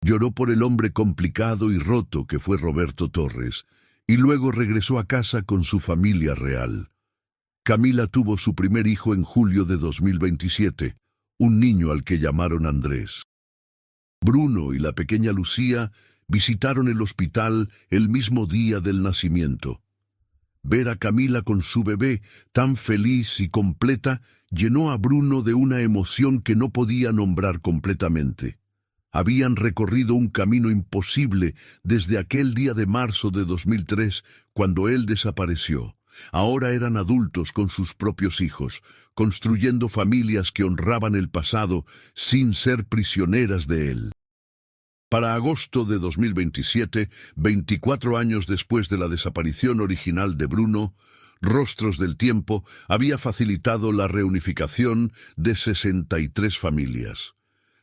Lloró por el hombre complicado y roto que fue Roberto Torres, y luego regresó a casa con su familia real. Camila tuvo su primer hijo en julio de 2027, un niño al que llamaron Andrés. Bruno y la pequeña Lucía visitaron el hospital el mismo día del nacimiento. Ver a Camila con su bebé, tan feliz y completa, llenó a Bruno de una emoción que no podía nombrar completamente. Habían recorrido un camino imposible desde aquel día de marzo de 2003, cuando él desapareció. Ahora eran adultos con sus propios hijos, construyendo familias que honraban el pasado sin ser prisioneras de él. Para agosto de 2027, 24 años después de la desaparición original de Bruno, Rostros del Tiempo había facilitado la reunificación de 63 familias.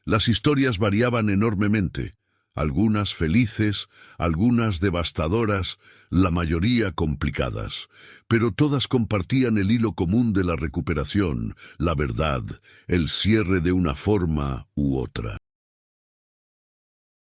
Las historias variaban enormemente, algunas felices, algunas devastadoras, la mayoría complicadas, pero todas compartían el hilo común de la recuperación, la verdad, el cierre de una forma u otra.